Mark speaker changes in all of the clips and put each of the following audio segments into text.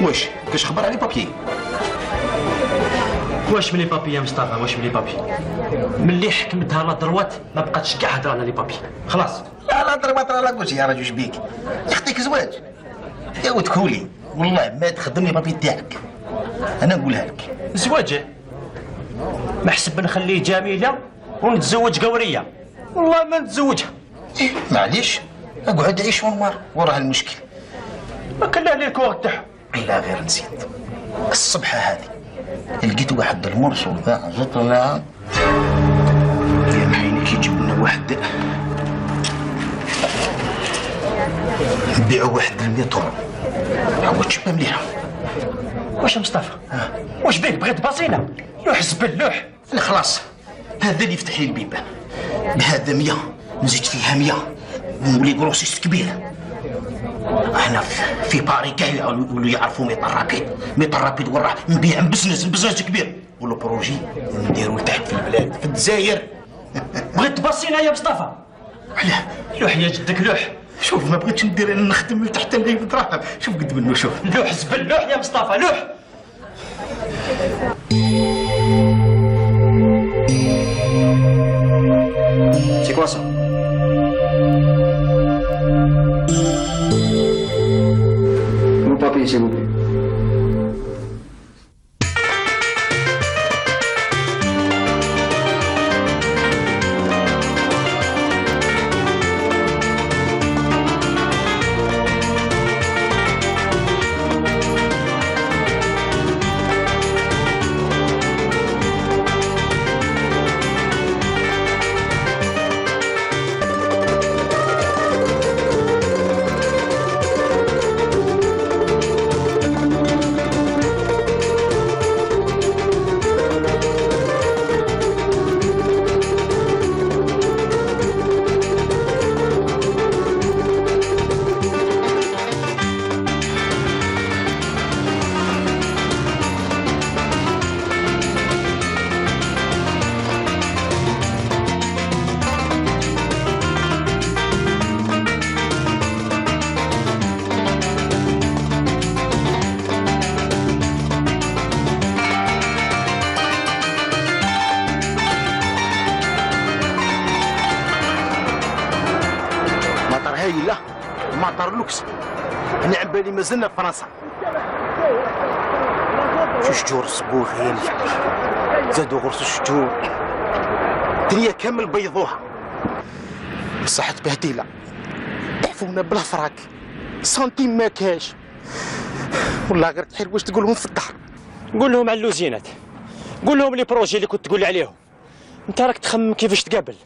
Speaker 1: واش كاش خبر على بابي؟
Speaker 2: واش ملي بابي يا مصطفى؟ واش ملي بابي؟ ملي حكمتها لا دروات ما بقاتش كاع هضره على لي بابي، خلاص.
Speaker 1: لا ضربات على لاكوش يا راجل، شبيك يخطيك زواج يا ولد كولي، والله ما تخدم لي بابي تاعك، انا نقولها لك.
Speaker 2: زواج ما حسب نخليه جميله ونتزوج قوريه، والله ما نتزوجها.
Speaker 1: إيه معليش، اقعد عيش ونمر وراه المشكل.
Speaker 2: ما كان عليه الكوغ تاعها.
Speaker 1: لا غير نسيت الصبحه هذه لقيت واحد المرسل ذا زطنا يا محينك يجيب لنا واحد نبيعو واحد 100 يورو. عاود شبه مليحه.
Speaker 2: واش يا مصطفى؟ واش بيك بغيت باصينه؟ لوح زبل لوح.
Speaker 1: لا خلاص، هذا اللي يفتح لي البيبان. بهذا 100 نزيد فيها 100 نولي كروسيست كبير. احنا في باري كاع يولوا يعرفوا ميطر رابيد وراه نبيع بزنس كبير، ولا بروجي نديروا لتحت في البلاد في الجزائر.
Speaker 2: بغيت باصينه يا مصطفى؟
Speaker 1: علاه؟
Speaker 2: لوح يا جدك لوح.
Speaker 1: شوف ما بغيتش ندير انا نخدم لتحت نغيب دراهم، شوف قد منه شوف.
Speaker 2: لوح زبل لوح يا مصطفى لوح.
Speaker 3: C'est quoi ça? Vos papiers, s'il vous plaît.
Speaker 1: هايله مطار لوكس. انا عم بالي مازلنا في فرنسا. شجور صبور هي اللي زادوا غرس الشجور، الدنيا كامل بيضوها. بصح تبهديله، ضعفونا بلا فراك، سنتيم ما كاش. والله غير تحير واش تقولهم في الدار.
Speaker 2: قول لهم على اللوزينات، قول لهم لي بروجي اللي كنت تقول لي عليهم. انت راك تخمم كيفاش تقابل.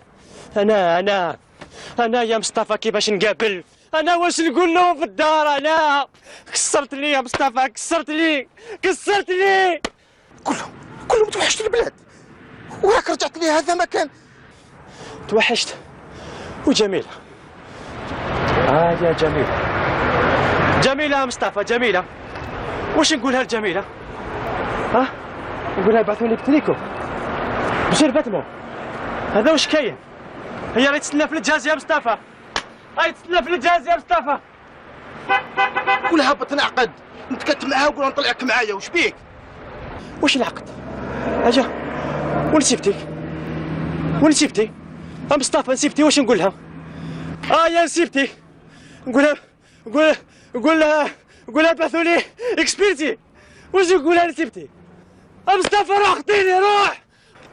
Speaker 2: انا يا مصطفى كيفاش نقابل؟ انا واش نقول لهم في الدار؟ انا كسرت لي يا مصطفى، كسرت لي.
Speaker 1: كلهم توحشت البلاد، وراك رجعت لي هذا مكان.
Speaker 2: توحشت وجميله. يا جميله يا مصطفى، جميله. واش نقولها لجميله؟ نقولها بعثوا لي بتريكو بشير باتمو. هذا واش كاين؟ هي راهي تستنى في الجهاز يا مصطفى،
Speaker 1: قولها بتنعقد، نتكت معاها وقول نطلعك معايا. وش بيك؟
Speaker 2: واش العقد؟ اجا وين سيبتي؟ مصطفى نسيبتي. واش نقولها؟ يا نسيبتي. قولها بعثوا لي اكسبيرتي. واش نقولها نسيبتي؟ مصطفى روح خطيني، روح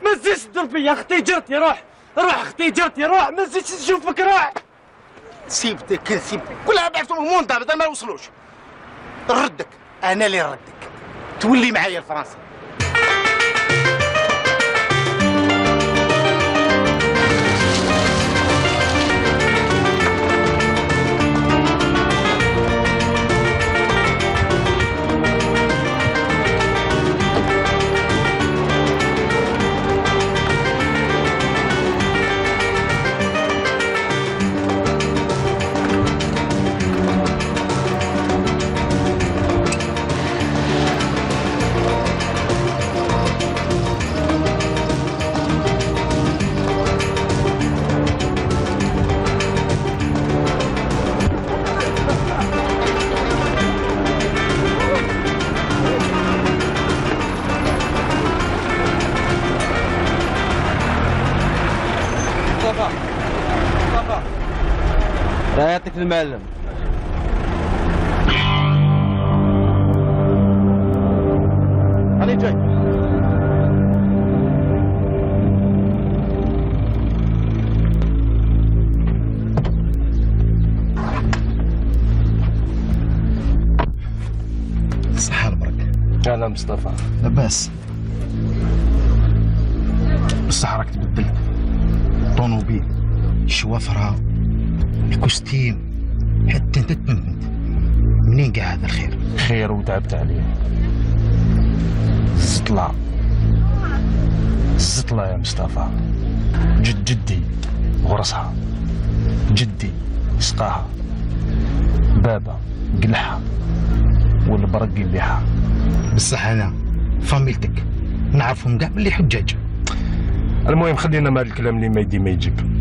Speaker 2: ما تزيدش تدور فيا. اختي جرتي، روح اختي جرتي، روح ما تزيدش نشوفك، روح.
Speaker 1: سيبتك كلها بعثوا لهم موندا بدل ما يوصلوش. نردك، انا اللي نردك، تولي معايا لفرنسا.
Speaker 2: لا يعطيك المعلم. راني جاي.
Speaker 4: صحة البركة.
Speaker 2: أهلا مصطفى.
Speaker 4: لاباس. بصح راك تبدلت. طونوبيل، الشوافرة، الكوستيم، حتى انت تممت. منين قاع هذا الخير؟
Speaker 2: خير وتعبت عليه. الزطلة يا مصطفى. جدي غرسها، جدي سقاها، بابا قلعها، والبرق يبيعها.
Speaker 4: بصح انا فاميلتك نعرفهم كاع باللي حجاج.
Speaker 2: المهم خلينا مع الكلام اللي ما يدي ما يجيب.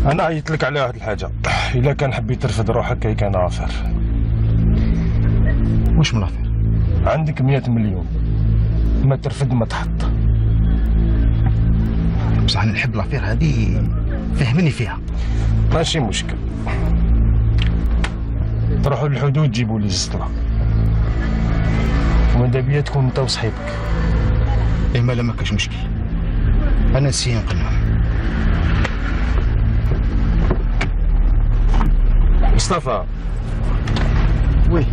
Speaker 2: انا عيطت لك على واحد الحاجه، الا كان حبيت ترفد روحك كي كان غافر.
Speaker 4: واش منافر؟
Speaker 2: عندك 100 مليون، ما ترفد ما تحط.
Speaker 4: بصح انا نحب لافير هذه، فهمني فيها.
Speaker 2: ماشي مشكل، تروحوا للحدود تجيبوا لي الزطله، وماذا بيا تكون انت وصحيبك.
Speaker 4: إيه ما ما كاش مشكل، انا نسي نقنعهم.
Speaker 2: مصطفى.
Speaker 4: وي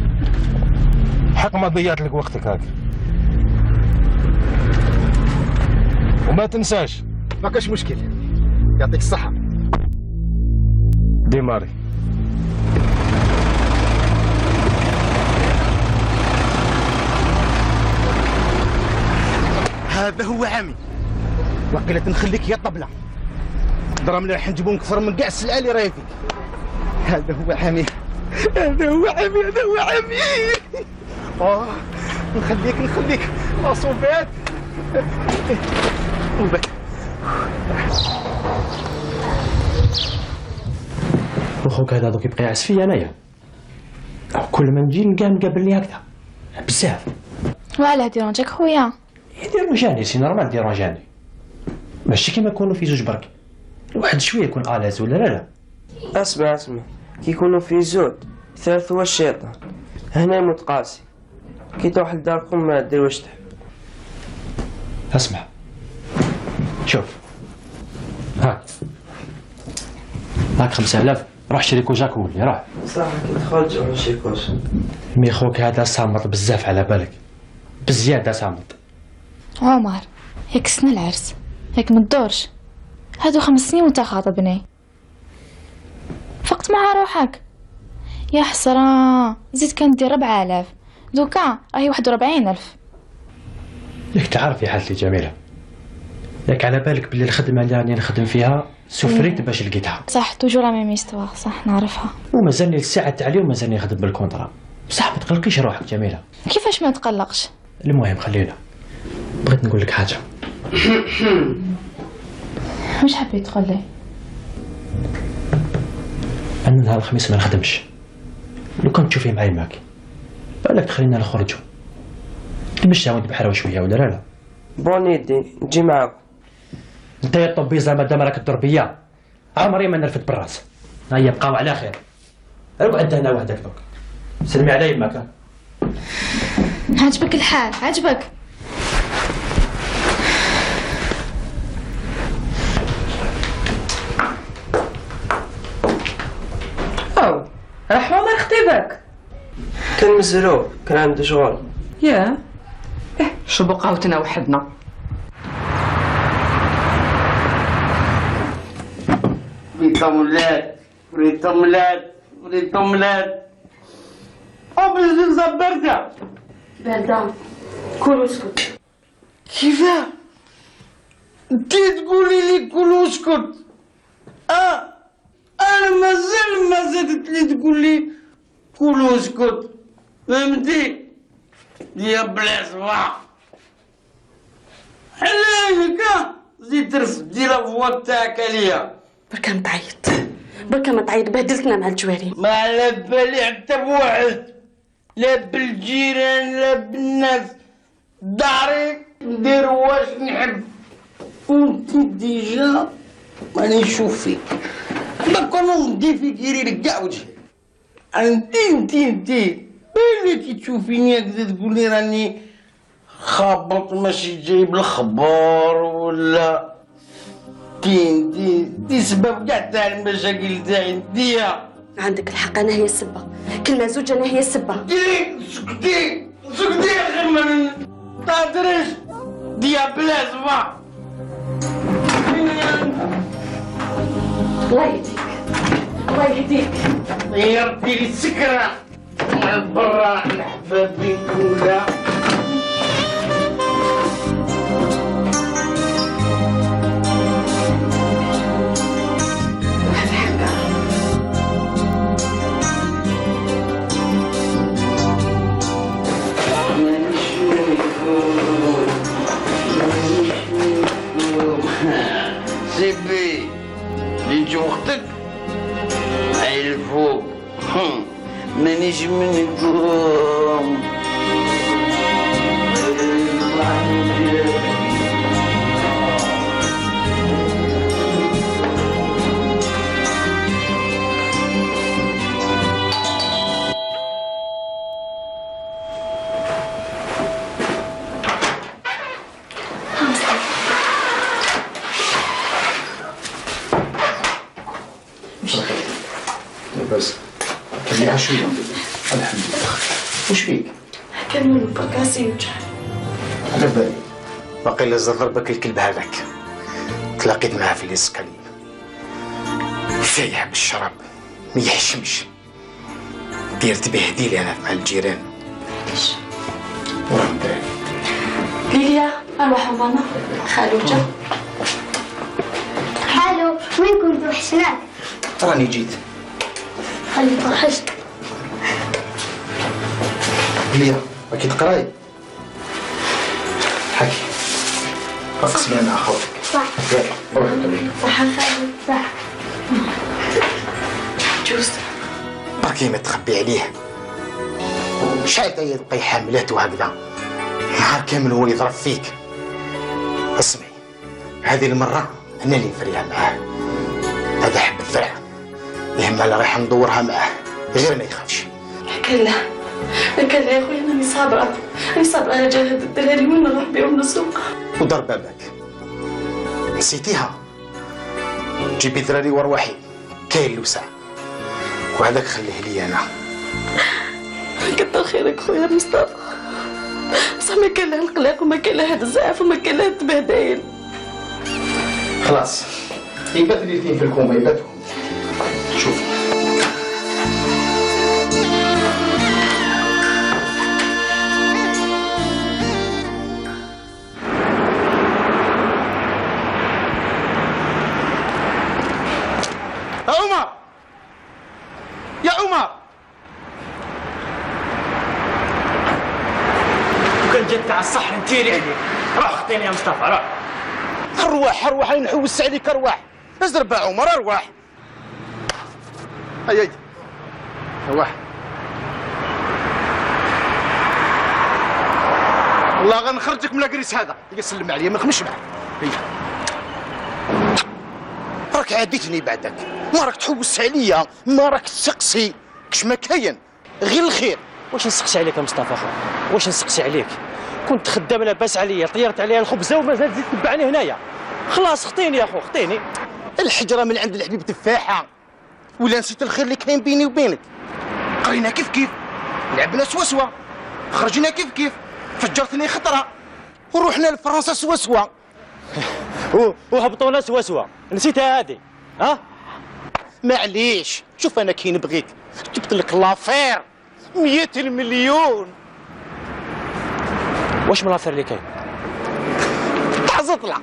Speaker 2: حق ما ضيعت لك وقتك هاك. وما تنساش.
Speaker 4: ما كاش مشكل، يعطيك الصحة.
Speaker 2: ديماري.
Speaker 4: هذا هو عمي. وقيلة نخليك يا طبلة. درهم اللي راح نجيبهم كثر من كاع السلعة اللي راهي فيك. هذا هو عمي، هذا هو عمي، هذا هو عمي. نخليك صوفيت وبك.
Speaker 5: وخوك هذا دوك يبقى يعس فيا انايا. كل ما نجي نلقاه مقابلني هكذا بزاف.
Speaker 6: وعلاه ديرونجاك خويا؟
Speaker 5: ديرونجاني سي نورمال ديرونجاني، ماشي كيما يكونوا في زوج برك. الواحد شويه يكون الاز ولا لا.
Speaker 7: اسمع كي يكونوا في زوج ثالث هو الشيطان. هنا يموت قاسي، كي تروح لداركم ما دير واش تحب.
Speaker 5: اسمع شوف، هاك 5000 روح شري كوجاك ولي روح.
Speaker 7: صح كي تخرج تروح شي كوش.
Speaker 5: مي خوك هذا صامت بزاف على بالك، بزياده صامت.
Speaker 6: عمر هيك سنة العرس، هيك متدورش. هادو 5 سنين وانت خاطبني، فقت مع روحك. يا حسرة، زيد كان دير 4000، دوكا راهي 41,000.
Speaker 5: ياك تعرف يا حالتي جميله، ياك على بالك بلي الخدمه اللي راني نخدم فيها سفريت باش لقيتها.
Speaker 6: صح توجور لا ميم استوار، صح نعرفها.
Speaker 5: ومازالني الساعه تاع اليوم مازالني نخدم بالكونطرا. بصح ما تقلقيش روحك جميله.
Speaker 6: كيفاش ما تقلقش؟
Speaker 5: المهم خلينا، بغيت نقول لك حاجه.
Speaker 6: واش حبيت تقول لي؟
Speaker 5: انا نهار الخميس ما نخدمش، لو كنت تشوفي معايا معاك بالك تخلينا نخرجوا نمشيو ونتبحروا شويه ولا لا؟
Speaker 7: بوني يدي نجي معاكم.
Speaker 5: انت يا طبيزه مادام راك تدور بيا عمري ما نرفد بالراس. هيا بقاو على خير، اقعد هنا وحدك دوك. سلمي على يماك.
Speaker 6: عجبك الحال؟ عجبك؟
Speaker 8: أو راح عمر خطيبك؟
Speaker 7: كان مزروب، كان عنده شغل.
Speaker 8: يا شو بقاوتنا وحدنا.
Speaker 1: وليد طملات أبرز زبرتها
Speaker 8: باردة كل اسكت.
Speaker 1: كيفاه؟ انت تقولي لي كل اسكت. انا مازال ما زادت لي تقول لي كل اسكت، فهمتي يا بلا صباح. علاه هكا زيد ترفد دير الفوا تاعك عليا.
Speaker 8: بركا متعيط، بركا متعيط، بهدلتنا مع الجواري.
Speaker 1: ما على بالي حتى بواحد، لا بالجيران لا بالناس. داري ندير واش نحب، وانت ديجا ماني نشوف فيك.
Speaker 9: ما كونوا ندي في كيري ركع وجهي. انتي بالك تشوفيني هكذا تقولي راني خابط ماشي جايب الخبار ولا دي سبب كاع تاع المشاكل تاعي انتيا.
Speaker 8: عندك الحق، انا هي السبه، كلمه زوج انا هي السبه.
Speaker 9: سكتي يا اخي ما تهدريش ديا بلاش با.
Speaker 8: الله يهديك الله يهديك.
Speaker 9: يا ربي لي السكره مع برا الحبابين كلها. سيبي جيت وقتك عيل الفوق مانيش منكم.
Speaker 1: بس خليها شوية. الحمد لله. وش فيك؟
Speaker 8: كملوا بركاسي يوجع.
Speaker 1: على بالي باقي لا ضربك الكلب هذاك، تلاقيت معاه في الاسكالي سايح بالشراب ما يحشمش، ديرت به هديلي انا مع الجيران.
Speaker 8: معليش
Speaker 1: وراهم دراري.
Speaker 8: ليليا اروح ماما خالو جا.
Speaker 10: حالو وين كنت وحشناك؟
Speaker 1: راني جيت.
Speaker 10: خلي فرحشت.
Speaker 1: ليا اكيد قراي. حكي اقسمي انا اخوك.
Speaker 10: صح
Speaker 1: روح انت.
Speaker 10: صح خالو صح.
Speaker 8: جوز
Speaker 1: بركي ما تخبي عليه، شحال هي تبقي حاملات وهكذا نهار كامل هو يضرب فيك. اسمعي هذه المرة أنا اللي نفريها معاه، هذا حب الذرع يهم على رايح ندورها معاه غير ما يخافش.
Speaker 8: كلا يا خويا أنا صابرة على جال هاد الدراري وين نروح بهم للسوق.
Speaker 1: ودار بابك نسيتيها، جيبي دراري وروحي كاين لوسع وهذاك خليه لي أنا.
Speaker 8: كتر خيرك خويا مصطفى، بصح ما كان لها القلق وما كان لها هاد الزعف وما كان لها التبهدايل.
Speaker 1: خلاص يبات لي الاثنين في الكومه يباتهم. شوف
Speaker 4: عمر يا عمر،
Speaker 2: وكان جد تاع الصح نتيري عليك. روح خطيني يا مصطفى روح.
Speaker 4: ارواح انا نحوس عليك ارواح. ازرب يا عمر ارواح. هيا ارواح. والله غنخرجك من الكريس هذا. سلم عليا ما نخمش معاك. هيا راك عاديتني بعدك، ما راك تحوس عليا، ما راك تسقسي كش ما كاين غير الخير.
Speaker 2: واش نسقسي عليك يا مصطفى اخو؟ واش نسقسي عليك؟ كنت خدام لاباس عليا، طيرت عليا الخبزه ومازال تزيد تبعني هنايا. خلاص خطيني يا اخو خطيني.
Speaker 4: الحجره من عند الحبيب تفاحه، ولا نسيت الخير اللي كاين بيني وبينك؟ قرينا كيف لعبنا سوا خرجنا كيف فجرتني خطره ورحنا لفرنسا سوا
Speaker 2: وهبطونا سوا نسيتها هذه. ها
Speaker 4: معليش شوف انا كي نبغيك جبت لك لافير 100 مليون.
Speaker 2: واش من لافير اللي كاين؟
Speaker 4: تاع زطله.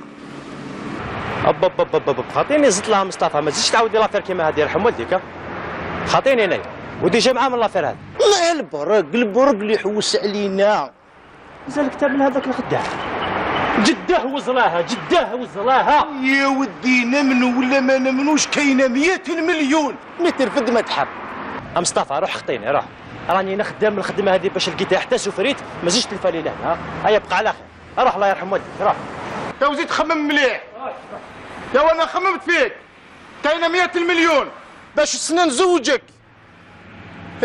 Speaker 2: اب خاطيني زطله مصطفى، ما تزيدش تعاود لي لافير كيما هذه يرحم والديك. خاطيني انايا وديجا معاه من لافير هذا.
Speaker 4: لا البرق اللي حوس علينا.
Speaker 2: مازال كتاب من هذاك الخداع. جده وزلاها
Speaker 4: يا ودي نمنو ولا ما نمنوش كاينه 100 مليون. نترفد ما تحب.
Speaker 2: مصطفى روح خطيني روح، راني انا خدام الخدمه هذه باش لقيتها حتى سفريت ما زدتش تلفالي لها. ها هيا بقى على خير. روح الله يرحم والديك روح.
Speaker 4: تو زيد خمم مليح. يا وانا خممت فيك. كاينه 100 المليون باش السنه نزوجك.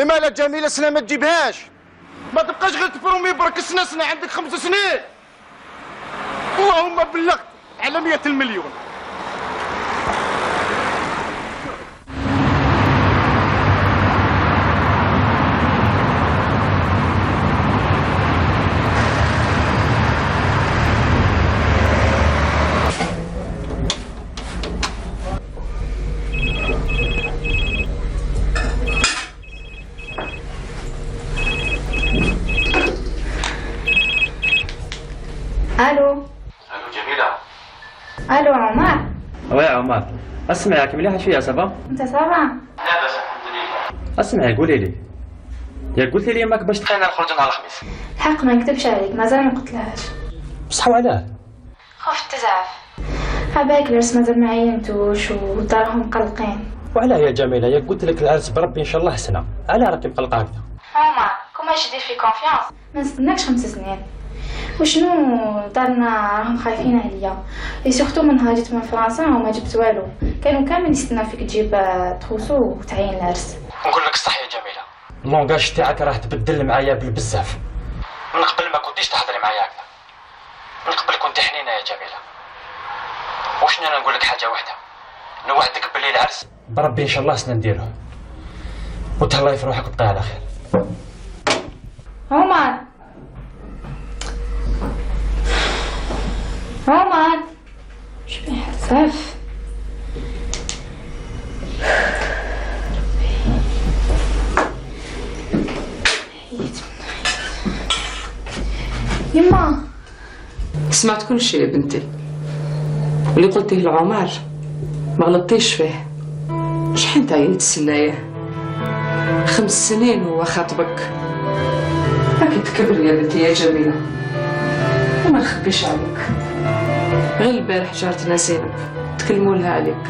Speaker 4: إما لا جميله سنه ما تجيبهاش، ما تبقاش غير تبرومي برك سنه عندك 5 سنين. اللهم بلغت على 100 المليون.
Speaker 6: الو
Speaker 1: جميله.
Speaker 6: الو عمر.
Speaker 5: وي عمر، اسمعك مليحه شويه صافا؟
Speaker 6: انت صافا؟
Speaker 1: لاباس الحمد لله.
Speaker 5: اسمعي قولي لي، ياك قلتي لي يماك باش
Speaker 1: خلينا نخرج نهار الخميس.
Speaker 6: الحق ما نكذبش عليك، مازال ما قلتلهاش.
Speaker 5: بصح وعلاه؟
Speaker 6: خفت تزعف. عباك العرس مازال ما عينتوش ودارهم مقلقين.
Speaker 5: وعلاه يا جميله؟ ياك قلت لك العرس بربي ان شاء الله حسنه، علاه راكي مقلقه هكذا؟
Speaker 6: عمر كون ماشي دير في كونفيونس، ما نستناكش 5 سنين. وشنو دارنا راهم خايفين عليا، اي سورتو من نهار جيت من فرنسا وما جبت والو، كانوا كامل يستناو فيك تجيب تروسو وتعين العرس.
Speaker 1: نقول لك الصح يا جميله،
Speaker 5: اللونغاج تاعك راه تبدل معايا بالبزاف.
Speaker 1: من قبل ما كنتيش تهضري معايا هكذا، من قبل كنت حنينه يا جميله. وشنو انا نقول لك حاجه واحده، نوعدك باللي العرس
Speaker 5: بربي ان شاء الله سنا نديروه، وتهلاي في روحك وتبقى على خير.
Speaker 6: عمر عمر شبيه بزاف. يما
Speaker 8: سمعت كل شيء يا بنتي، واللي قلتيه لعمر ما غلطتيش فيه. شحال نتايا تسنايه؟ 5 سنين هو خاطبك. راكي تكبري يا بنتي يا جميله، وما نخبيش عليك. غير البارح جارتنا زينب تكلموا لها عليك،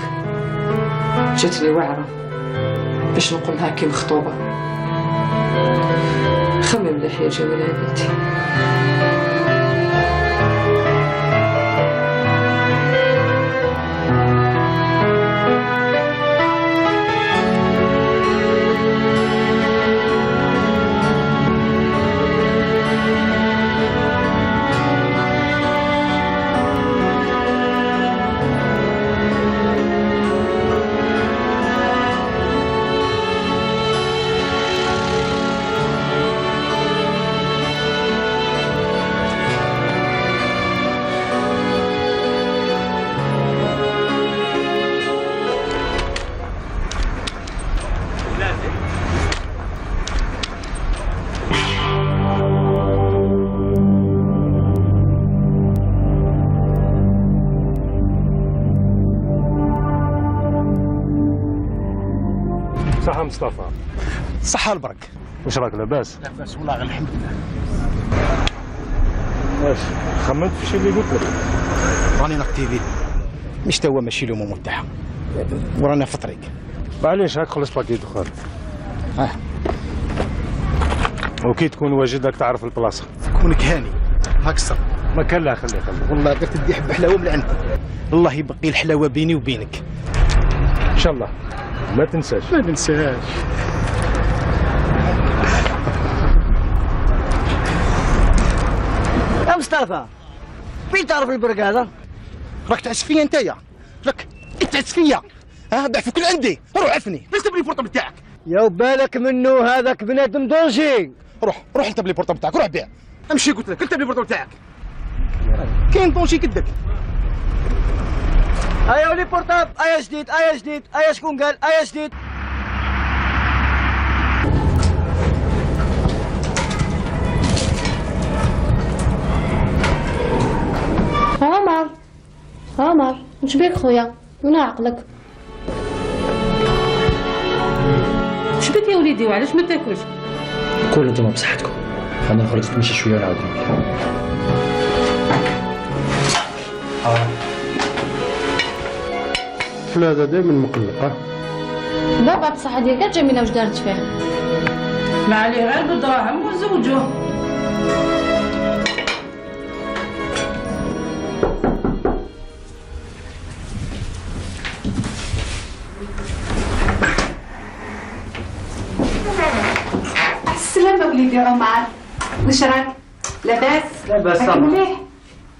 Speaker 8: جاتني واعره باش نقول لها كي مخطوبه. خمي مليح يا جميله يا بنتي.
Speaker 11: صحة مصطفى.
Speaker 4: صحة البرك.
Speaker 11: واش راك لاباس؟
Speaker 4: لاباس والله غير الحمد لله.
Speaker 11: واش خممت في الشيء اللي قلت لك؟
Speaker 4: راني ناكتيفي، مش توا ماشي اليوم تاعها، ورانا في الطريق.
Speaker 11: معليش هاك خلص باكيت اخر. وكي تكون واجد راك تعرف البلاصه.
Speaker 4: كونك هاني هاك الصبر.
Speaker 11: ما كان لا خليه
Speaker 4: والله درت بدي حب حلاوه من عندك. الله يبقي الحلاوه بيني وبينك.
Speaker 11: ان شاء الله ما تنساش.
Speaker 4: ما ننساهاش.
Speaker 12: يا مصطفى فين تعرف البرق هذا؟
Speaker 4: راك تعس فيا انتيا، راك تعس فيا. بعفوك لعندي، روح عفني، ليش تبني البورطابل تاعك؟
Speaker 12: يا بالك منه هذاك بنادم دونجي.
Speaker 4: روح انت بلي البورطابل تاعك، روح بيع. امشي قلت لك، انت بلي البورطابل تاعك. كاين دونجي كدك.
Speaker 12: ايا ولي بورطاب، ايا جديد، ايا جديد، ايا شكون قال، ايا جديد.
Speaker 10: عمر واش بيك خويا؟ وين عقلك؟
Speaker 8: واش بك يا وليدي وعلاش ما تاكلش؟
Speaker 5: كلوا انتم بصحتكم، انا نخرج نتمشى شويه ونعاود ناكل.
Speaker 11: فلادة دائما مقلقة.
Speaker 10: بابا بصح هذيك كانت جميله واش دارت فيه؟
Speaker 8: ما عليه غير بالدراهم وزوجوه.
Speaker 13: وليدي عمر، واش راك؟ لاباس؟
Speaker 5: لاباس
Speaker 13: راك مليح؟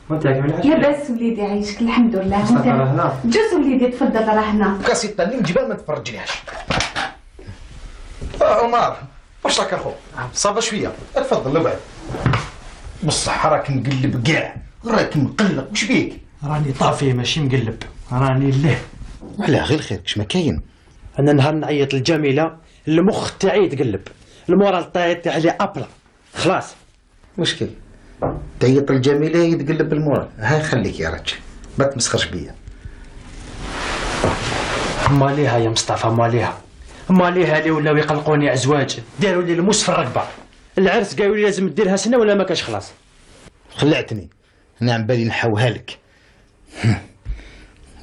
Speaker 5: وانت راكي مليح؟
Speaker 13: لاباس وليدي عايشك الحمد لله.
Speaker 5: مصطفى راه هنا.
Speaker 13: جوز وليدي تفضل راه هنا.
Speaker 4: كاسيطه اللي مجبال ما تفرجنيهاش. عمر واش راك اخو؟ صافا شويه تفضل لبعد. بصح راك مقلب كاع، راك مقلق، واش بيك؟
Speaker 5: راني طافي ماشي مقلب، راني ليه.
Speaker 4: وعلاه غير خير كش ما كاين.
Speaker 5: انا نهار نعيط للجميله المخ تاعي يتقلب، المورال تاعي ابلا خلاص.
Speaker 4: مشكل تعيط الجميله يتقلب المورال، هاي خليك يا رجل ما تمسخرش بيا.
Speaker 5: ماليها يا مصطفى ماليها، ماليها اللي ولاو يقلقوني ازواج، داروا لي الموس في الرقبه. العرس قالوا لي لازم ديرها سنه ولا ما كاش خلاص.
Speaker 4: خلعتني انا عم بالي نحوها لك.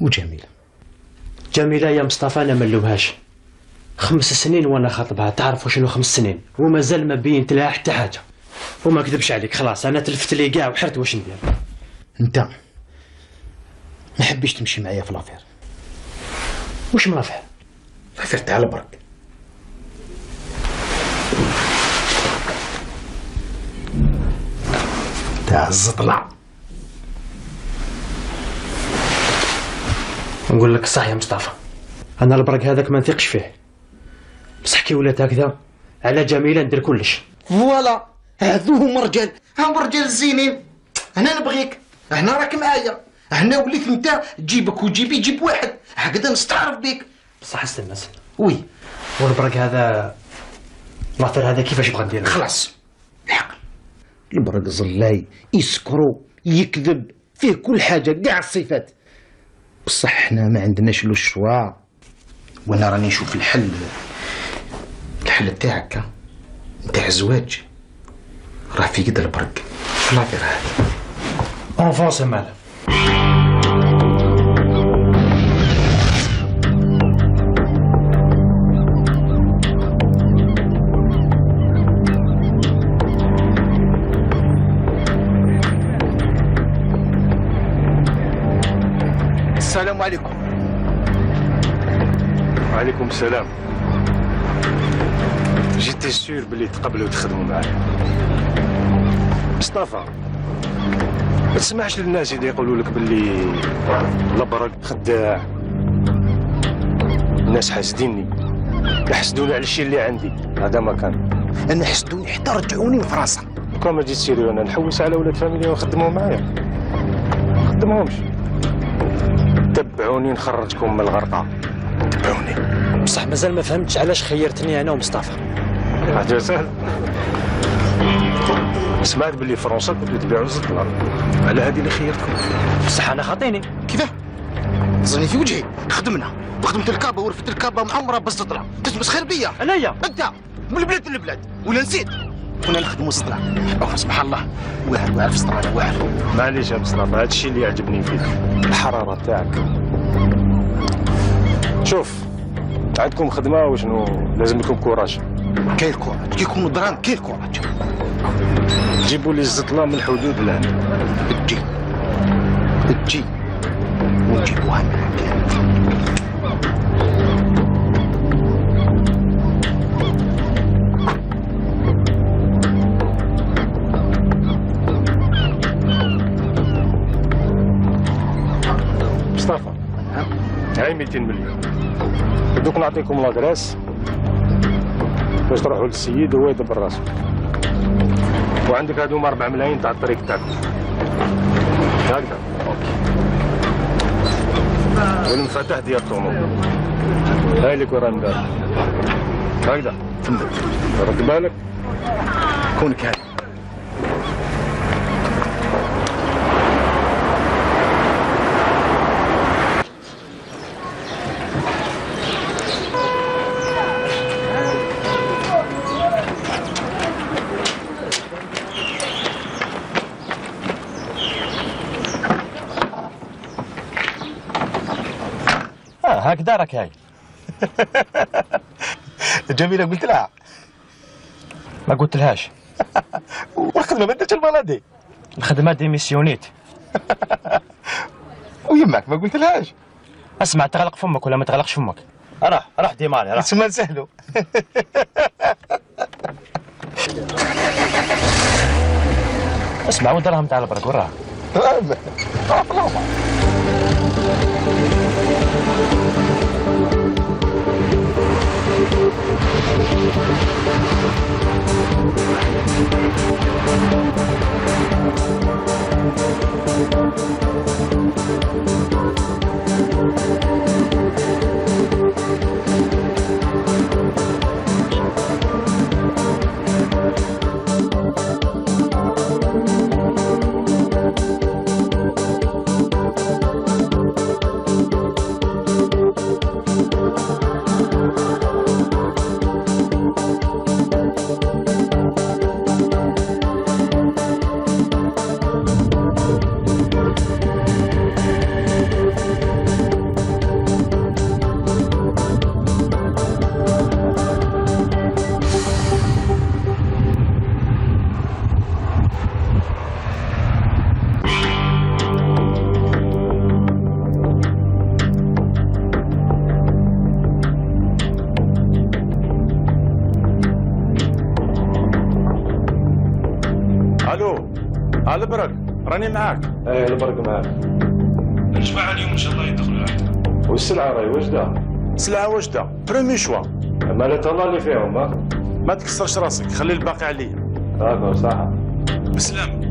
Speaker 4: وجميله
Speaker 5: جميله يا مصطفى انا ما نلومهاش، 5 سنين وانا خاطبها، تعرفوا شنو 5 سنين ومازال ما بينت لها حتى حاجه. وما كذبش عليك خلاص انا تلفت لي كاع وحرت واش ندير.
Speaker 4: انت ما حبيش تمشي معايا في لافير.
Speaker 5: واش من لافير؟
Speaker 4: لافير تاع البرك. تاع الزطلع.
Speaker 5: نقول لك صح يا مصطفى، انا البرك هذاك ما نثقش فيه، بصح كي ولات هكذا على جميله ندير كلش.
Speaker 4: فوالا هذو هما رجال، هم رجال زينين. هنا نبغيك، هنا راك معايا، هنا وليت انت تجيبك وجيبي يجيب واحد، هكذا نستعرف بك.
Speaker 5: بصح استنى استنى.
Speaker 4: وي
Speaker 5: والبرك هذا لافير هذا كيفاش بغا ندير؟
Speaker 4: خلاص العقل. البرك زلاي يسكرو يكذب فيه كل حاجه كاع الصفات، بصح حنا ما عندناش لو الشوا. وانا راني نشوف الحل تاعك نتاع الزواج راه في قد البرك في لافير هذا.
Speaker 5: اونفونس مالا.
Speaker 4: السلام عليكم.
Speaker 11: وعليكم السلام. جيتي سير بلي تقبلوا تخدموا معايا. مصطفى ما تسمعش للناس اللي يقولوا لك باللي البرك خداع. الناس حاسديني، يحسدوني على الشيء اللي عندي، هذا ما كان.
Speaker 4: انا حسدوني حتى رجعوني لفرنسا.
Speaker 11: كون ما جيت سيري انا نحوس على ولاد فاميليا ونخدمهم معايا، ما نخدمهمش. تبعوني نخرجكم من الغرقه، تبعوني.
Speaker 5: بصح مازال ما فهمتش علاش خيرتني انا ومصطفى.
Speaker 11: حاجه سهله. سمعت باللي فرنسا كنتو تبيعوا الزطلة، على هذه اللي خيرتكم.
Speaker 5: بصح انا خاطيني
Speaker 4: كيفاه؟ تزني في وجهي. خدمنا وخدمت الكابه ورفت الكابه معمره بالزطلة، تسمس خير بيا.
Speaker 5: انايا
Speaker 4: انت من البلاد للبلاد ولا نسيت؟ كنا نخدموا الزطلة. أو سبحان الله واعر في السطرانه واعر.
Speaker 11: معليش يا مصطفى، هذا الشيء اللي يعجبني فيك الحراره تاعك. شوف عندكم خدمه وشنو لازم لكم كوراج.
Speaker 4: كاين الكوراج كي يكونوا درام، كاين الكوراج.
Speaker 11: جيبوا لي الزطله من الحدود لهنا.
Speaker 4: تجي ونجيبوها معاك.
Speaker 11: مصطفى هاي 200 مليون، دوك نعطيكم لادريس باش تروحوا للسيد وهو يدبر راسو. وعندك هادوما 4 ملايين تاع الطريق تاعكم. هكذا والمفاتيح ديال الطوموبيل هاي لك ورا الباب. هكذا فهمت؟ رد بالك
Speaker 4: كونك هذا.
Speaker 5: هكذا راك هاي.
Speaker 4: جميلة قلت لها.
Speaker 5: ما قلت لهاش.
Speaker 4: والخدمة ما درتش البلدي.
Speaker 5: الخدمة ديميسيونيت.
Speaker 4: ويماك ما قلت لهاش.
Speaker 5: اسمع تغلق فمك ولا ما تغلقش فمك. راح ديماري راح.
Speaker 4: اسمها نسهلو.
Speaker 5: اسمع وين دراهم تاع البرك وراها؟
Speaker 11: الو البرك راني معاك.
Speaker 5: ايه البرك معاك.
Speaker 11: الجماعه اليوم ان شاء الله يدخلوا العهد.
Speaker 5: والسلعه راهي واجده.
Speaker 11: سلعه واجده بريمي شوا.
Speaker 5: مالت الله اللي فيهم ها.
Speaker 11: ما تكسرش راسك، خلي الباقي عليا.
Speaker 5: هذا صح.
Speaker 11: بسلام.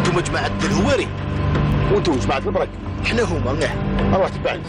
Speaker 4: انتم جماعة الهواري وانتم جماعة البرك، حنا هما مليح. اروح تبعني.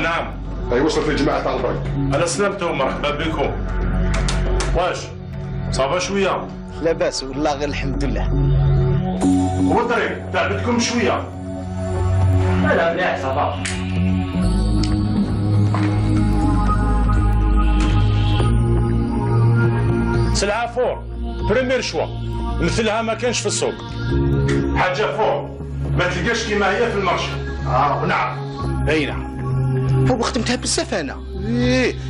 Speaker 11: نعم.
Speaker 14: اي وصل في جماعة تاع البرك.
Speaker 11: انا سلمتهم، مرحبا بكم. واش صافا شويه؟
Speaker 4: لا باس والله غير الحمد لله.
Speaker 11: هو الطريق تعبتكم شويه؟
Speaker 5: لا مليح صافا.
Speaker 11: سلعه فور بريمير شوا، مثلها ما كانش في السوق. حاجه فور ما تلقاش كيما هي في المارشي.
Speaker 4: نعم. اي نعم. هو خدمتها بزاف انا.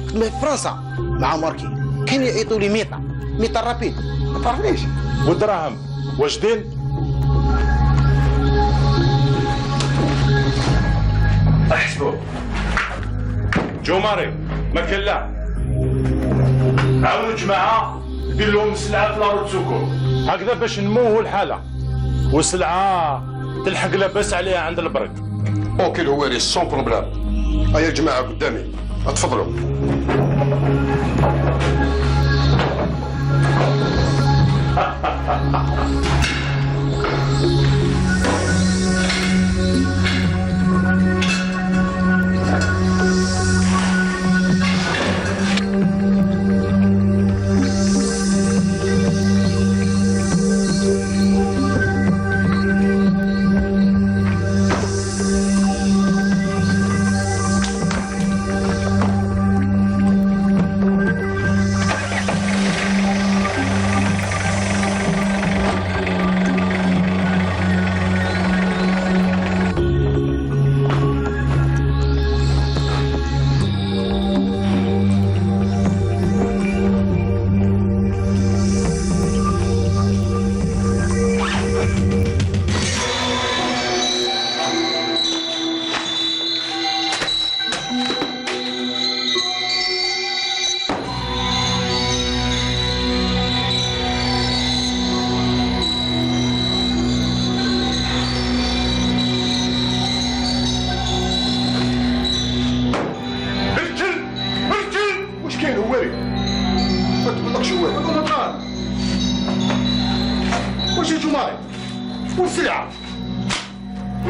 Speaker 4: خدمتها في فرنسا مع ماركي، كان يعيطوا لي ميطا رابيد، ما تعرفنيش.
Speaker 11: والدراهم واجدين؟ احسبوا جو ماري ما كان لا. عاونوا جماعه دير لهم السلعه في لاروت سوكو هكذا باش نموهوا الحاله، والسلعه تلحق لاباس عليها عند البرك.
Speaker 14: اوكي الهواري سون بروبلام. هيا الجماعه قدامي اتفضلوا.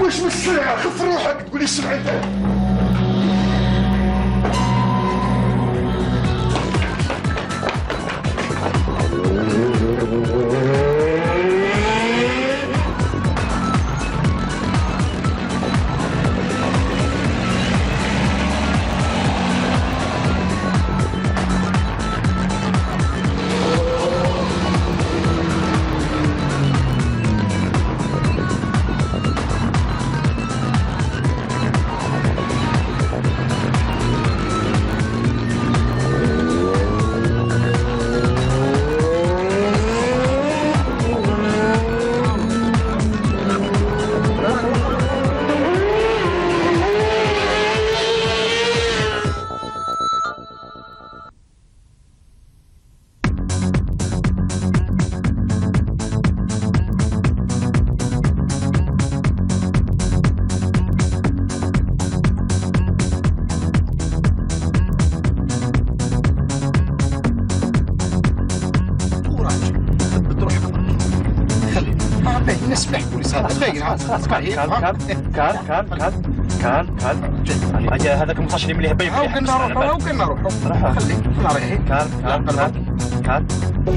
Speaker 14: واش من الساعة خف روحك تقول لي السمع انت.
Speaker 4: نسمح بوليس هذا
Speaker 5: كان هذاك المطاش اللي مليح باين
Speaker 4: كنا نروحوا خلي رايحين
Speaker 5: كان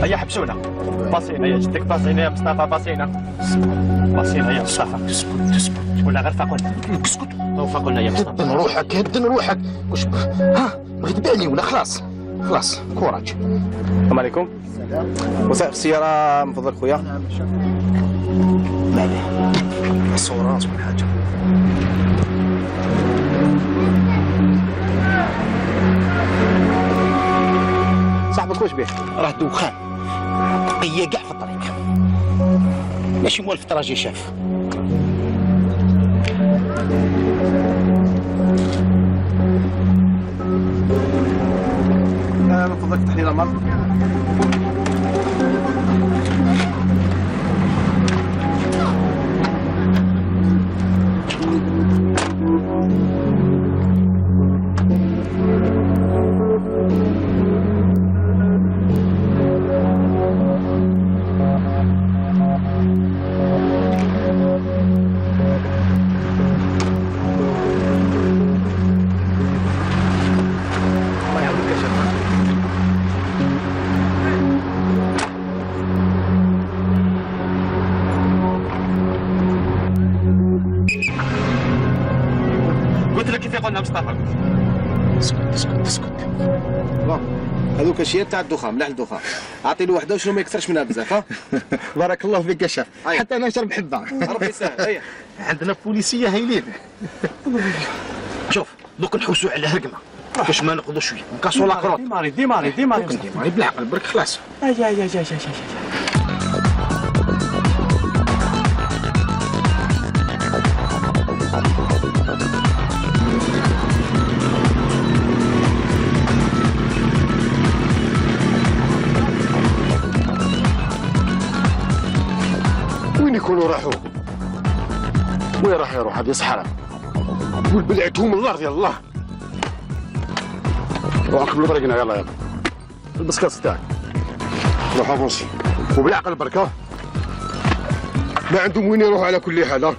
Speaker 5: هيا حبسونا باصينا يا جدك باصينا يا مصطفى باصينا يا مصطفى اسكت ولا غير فاقولنا
Speaker 4: اسكت
Speaker 5: لو فاقولنا يا مصطفى
Speaker 4: هدن روحك واش بغيت تبيعني ولا خلاص كوراج.
Speaker 15: السلام عليكم. وسائق السيارة من فضلك خويا.
Speaker 4: ما عليه الصورات ولا حاجة.
Speaker 15: صاحبك واش بيه؟
Speaker 4: راه دخان بقية كاع في الطريق ماشي موالف الطراجي شاف.
Speaker 15: من فضلك تحليل المال.
Speaker 5: قلت لك كيف يقولنا مصطفى.
Speaker 4: اسكت
Speaker 15: هذوك اشياء تاع الدخان ملاح الدخان اعطي له وحده وشنو ما يكثرش منها بزاف. ها
Speaker 4: بارك الله فيك يا شيخ حتى انا نشرب حبه.
Speaker 15: ربي يسهل. هيا
Speaker 4: عندنا بوليسيه هايلين. شوف دوك نحوسوا على هرقمه باش ما ناخذوا شويه نكاسوا لاكروط.
Speaker 5: ديماري
Speaker 4: بالعقل برك خلاص.
Speaker 5: اي
Speaker 14: وين يكونوا راحوا؟ وين راح يروح هذه صحراء؟ قول بلعتهم من الارض يلا. روح قبل طريقنا يلا البس كاس تاعك. روح افونسي وبالعقل بركه. ما عندهم وين يروحوا على كل حال.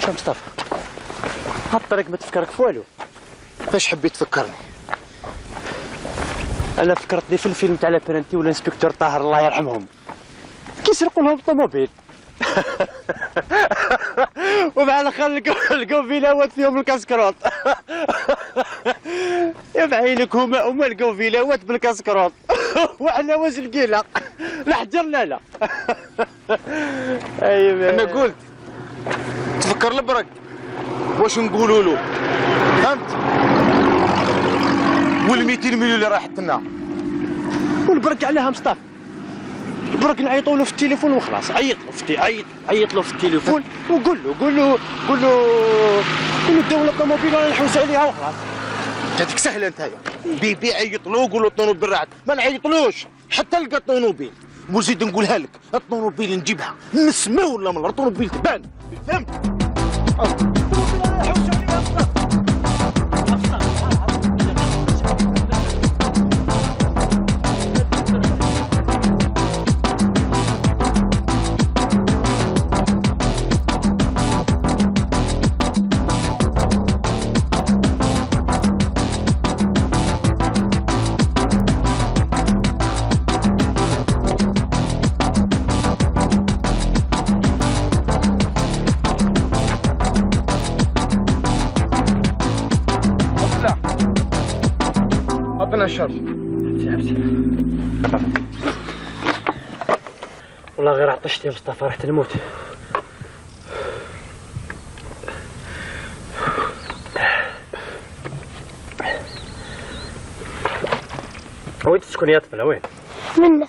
Speaker 5: واش مصطفى هاد الطريق ما تفكرك في والو.
Speaker 4: فاش حبيت تفكرني؟
Speaker 5: انا فكرتني في الفيلم تاع لابرنتي ولا انسبكتور طاهر الله يرحمهم كيسرقوا لهم الطوموبيل ومع الاخر لقوا فيلاوات فيهم الكاسكروط. يا بعينك هما لقوا فيلاوات بالكاسكروط وحنا واش لقينا الحجر لا. ايوا
Speaker 4: انا قلت تفكر البرك واش نقولوا له، فهمت؟ وال 200 مليون اللي راحت لنا
Speaker 5: والبرك عليها مصطفى. برك نعيطوا له في التليفون وخلاص. عيط له في التليفون وقول له الدوله الطوموبيل ولا نحوس عليها وخلاص.
Speaker 4: هذيك سهله نتايا. بيبي عيط له وقول له الطوموبيل راحت، ما نعيطلوش حتى نلقى الطوموبيل. وزيد نقولها لك، الطوموبيل نجيبها من السماء ولا من الارض، الطوموبيل تبان، فهمت؟ عطنا الشرف.
Speaker 5: والله غير عطشت يا مصطفى، رحت نموت. وين تسكن يا طفله وين؟
Speaker 10: منه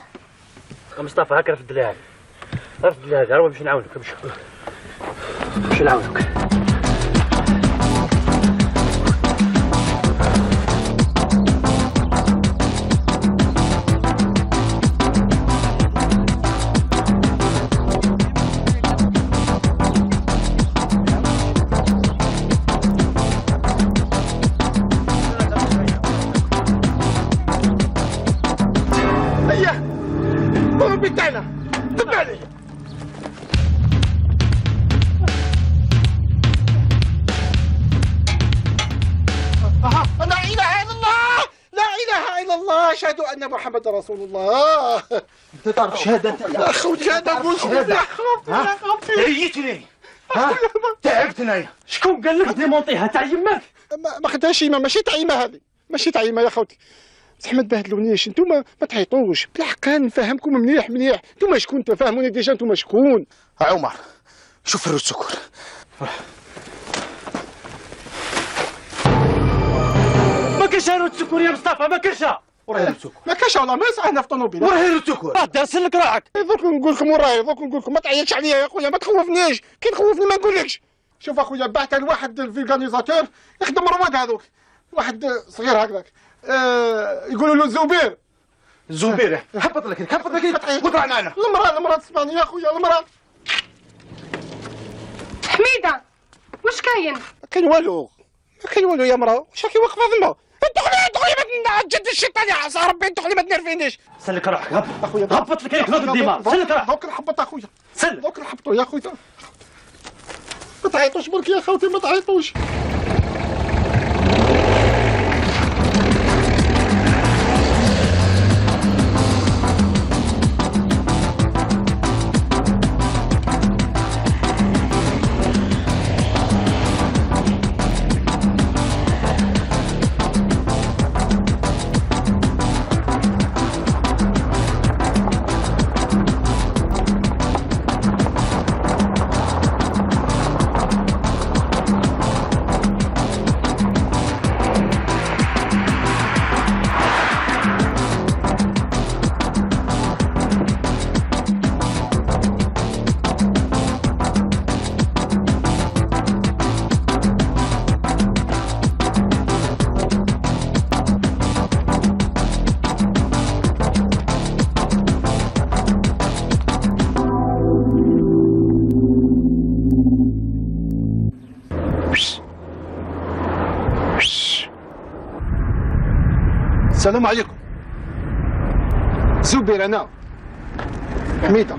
Speaker 5: مصطفى هاك رفد لي هذه، رفد لي هذه، نمشي نعاونك، نمشي نعاونك.
Speaker 4: أشهد أن محمد رسول الله. أنت تعرف شهادة يا خوتي؟ شهادة يا خوتي عيتني، تعبتنا.
Speaker 5: شكون قال لك ديمونطيها تاع يماك؟
Speaker 4: ما خدهاش يما، ماشي تاع يما هذه، ماشي تاع يما يا خوتي. بصح ما تبهدلونيش، نتوما ما تعيطوش، بالحق نفهمكم مليح مليح. نتوما شكون؟ تفهموني ديجا نتوما شكون؟ عمر شوف الروت سكر.
Speaker 5: ما كاينش روت سكر يا مصطفى، ما كاينش.
Speaker 4: وراهي روت سكر. ما كاينش والله، ما يصحنا في الطوموبيل.
Speaker 5: وراهي روت سكر. دار لك روحك.
Speaker 4: دوك نقول لكم وراهي، دوك نقول لكم ما تعيطش عليا يا خويا، ما تخوفنيش، كي تخوفني ما نقولكش. شوف اخويا، بعثت لواحد الفيغانيزاتور يخدم رواد هذوك، واحد صغير هكذاك، يقولوا له الزبير.
Speaker 1: الزبير هبط لك وطلع معنا.
Speaker 4: المرأة تسمعني يا خويا، المرأة.
Speaker 13: حميدة واش كاين؟
Speaker 4: ما كاين والو، ما كاين والو يا مرأة، واش راكي واقفة ثما؟ ادخلي ما تجد الشيطان يا عصا ربي، ادخلي ما تنرفينيش.
Speaker 5: سلك روحك، هبط اخويا، هبط لك ياك الدماغ، سلك روحك.
Speaker 4: دوك نحبط اخويا، دوك نحبطو يا خويا. ما تعيطوش برك يا خوتي، ما تعيطوش. السلام عليكم. زبير أنا حميدة.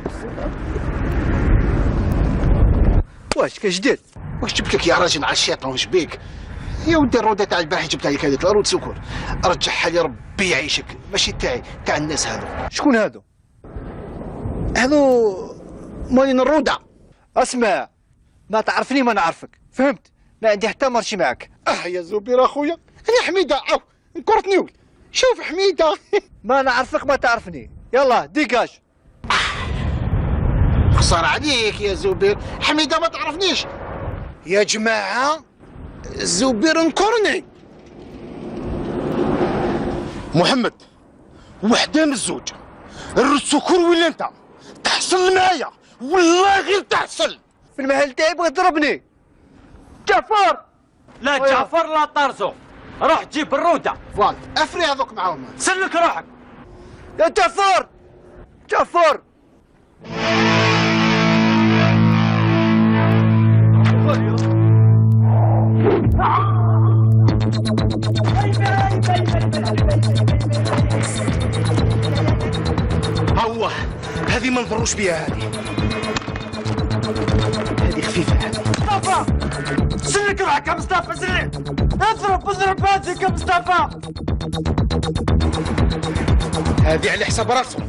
Speaker 4: واش كجديد؟ واش جبت لك يا راجل مع الشيطان واش بيك؟ يا ودي الروده تاع البارح جبتها لك هذيك الرود سكر، رجعها لي ربي يعيشك، ماشي تاعي تاع الناس هذو.
Speaker 12: شكون هادو؟
Speaker 4: هذو مالين الروده.
Speaker 12: اسمع، ما تعرفني ما نعرفك، فهمت؟ ما عندي حتى مارشي معك.
Speaker 4: يا زبير اخويا، انا حميده نكرتني ولد. شوف حميده
Speaker 12: ما نعرفك ما تعرفني، يلا ديكاج.
Speaker 4: خسارة عليك يا زبير، حميده ما تعرفنيش. يا جماعه زبير نكرني. محمد وحده من الزوج، السكر ولا انت تحصل معايا والله غير تحصل.
Speaker 12: في المحل تاعي بغا تضربني. جعفر
Speaker 5: لا جعفر لا طرزو، روح جيب الروده.
Speaker 4: فوالا افري هذوك معاهم.
Speaker 5: سلك روحك
Speaker 12: يا جعفر. جعفر
Speaker 4: هو هذه ما نضروش بها، هذه خفيفه هذه.
Speaker 2: مصطفى سلك روحك يا مصطفى، سلك. اضرب هذيك يا مصطفى.
Speaker 4: هذه على حساب راسه.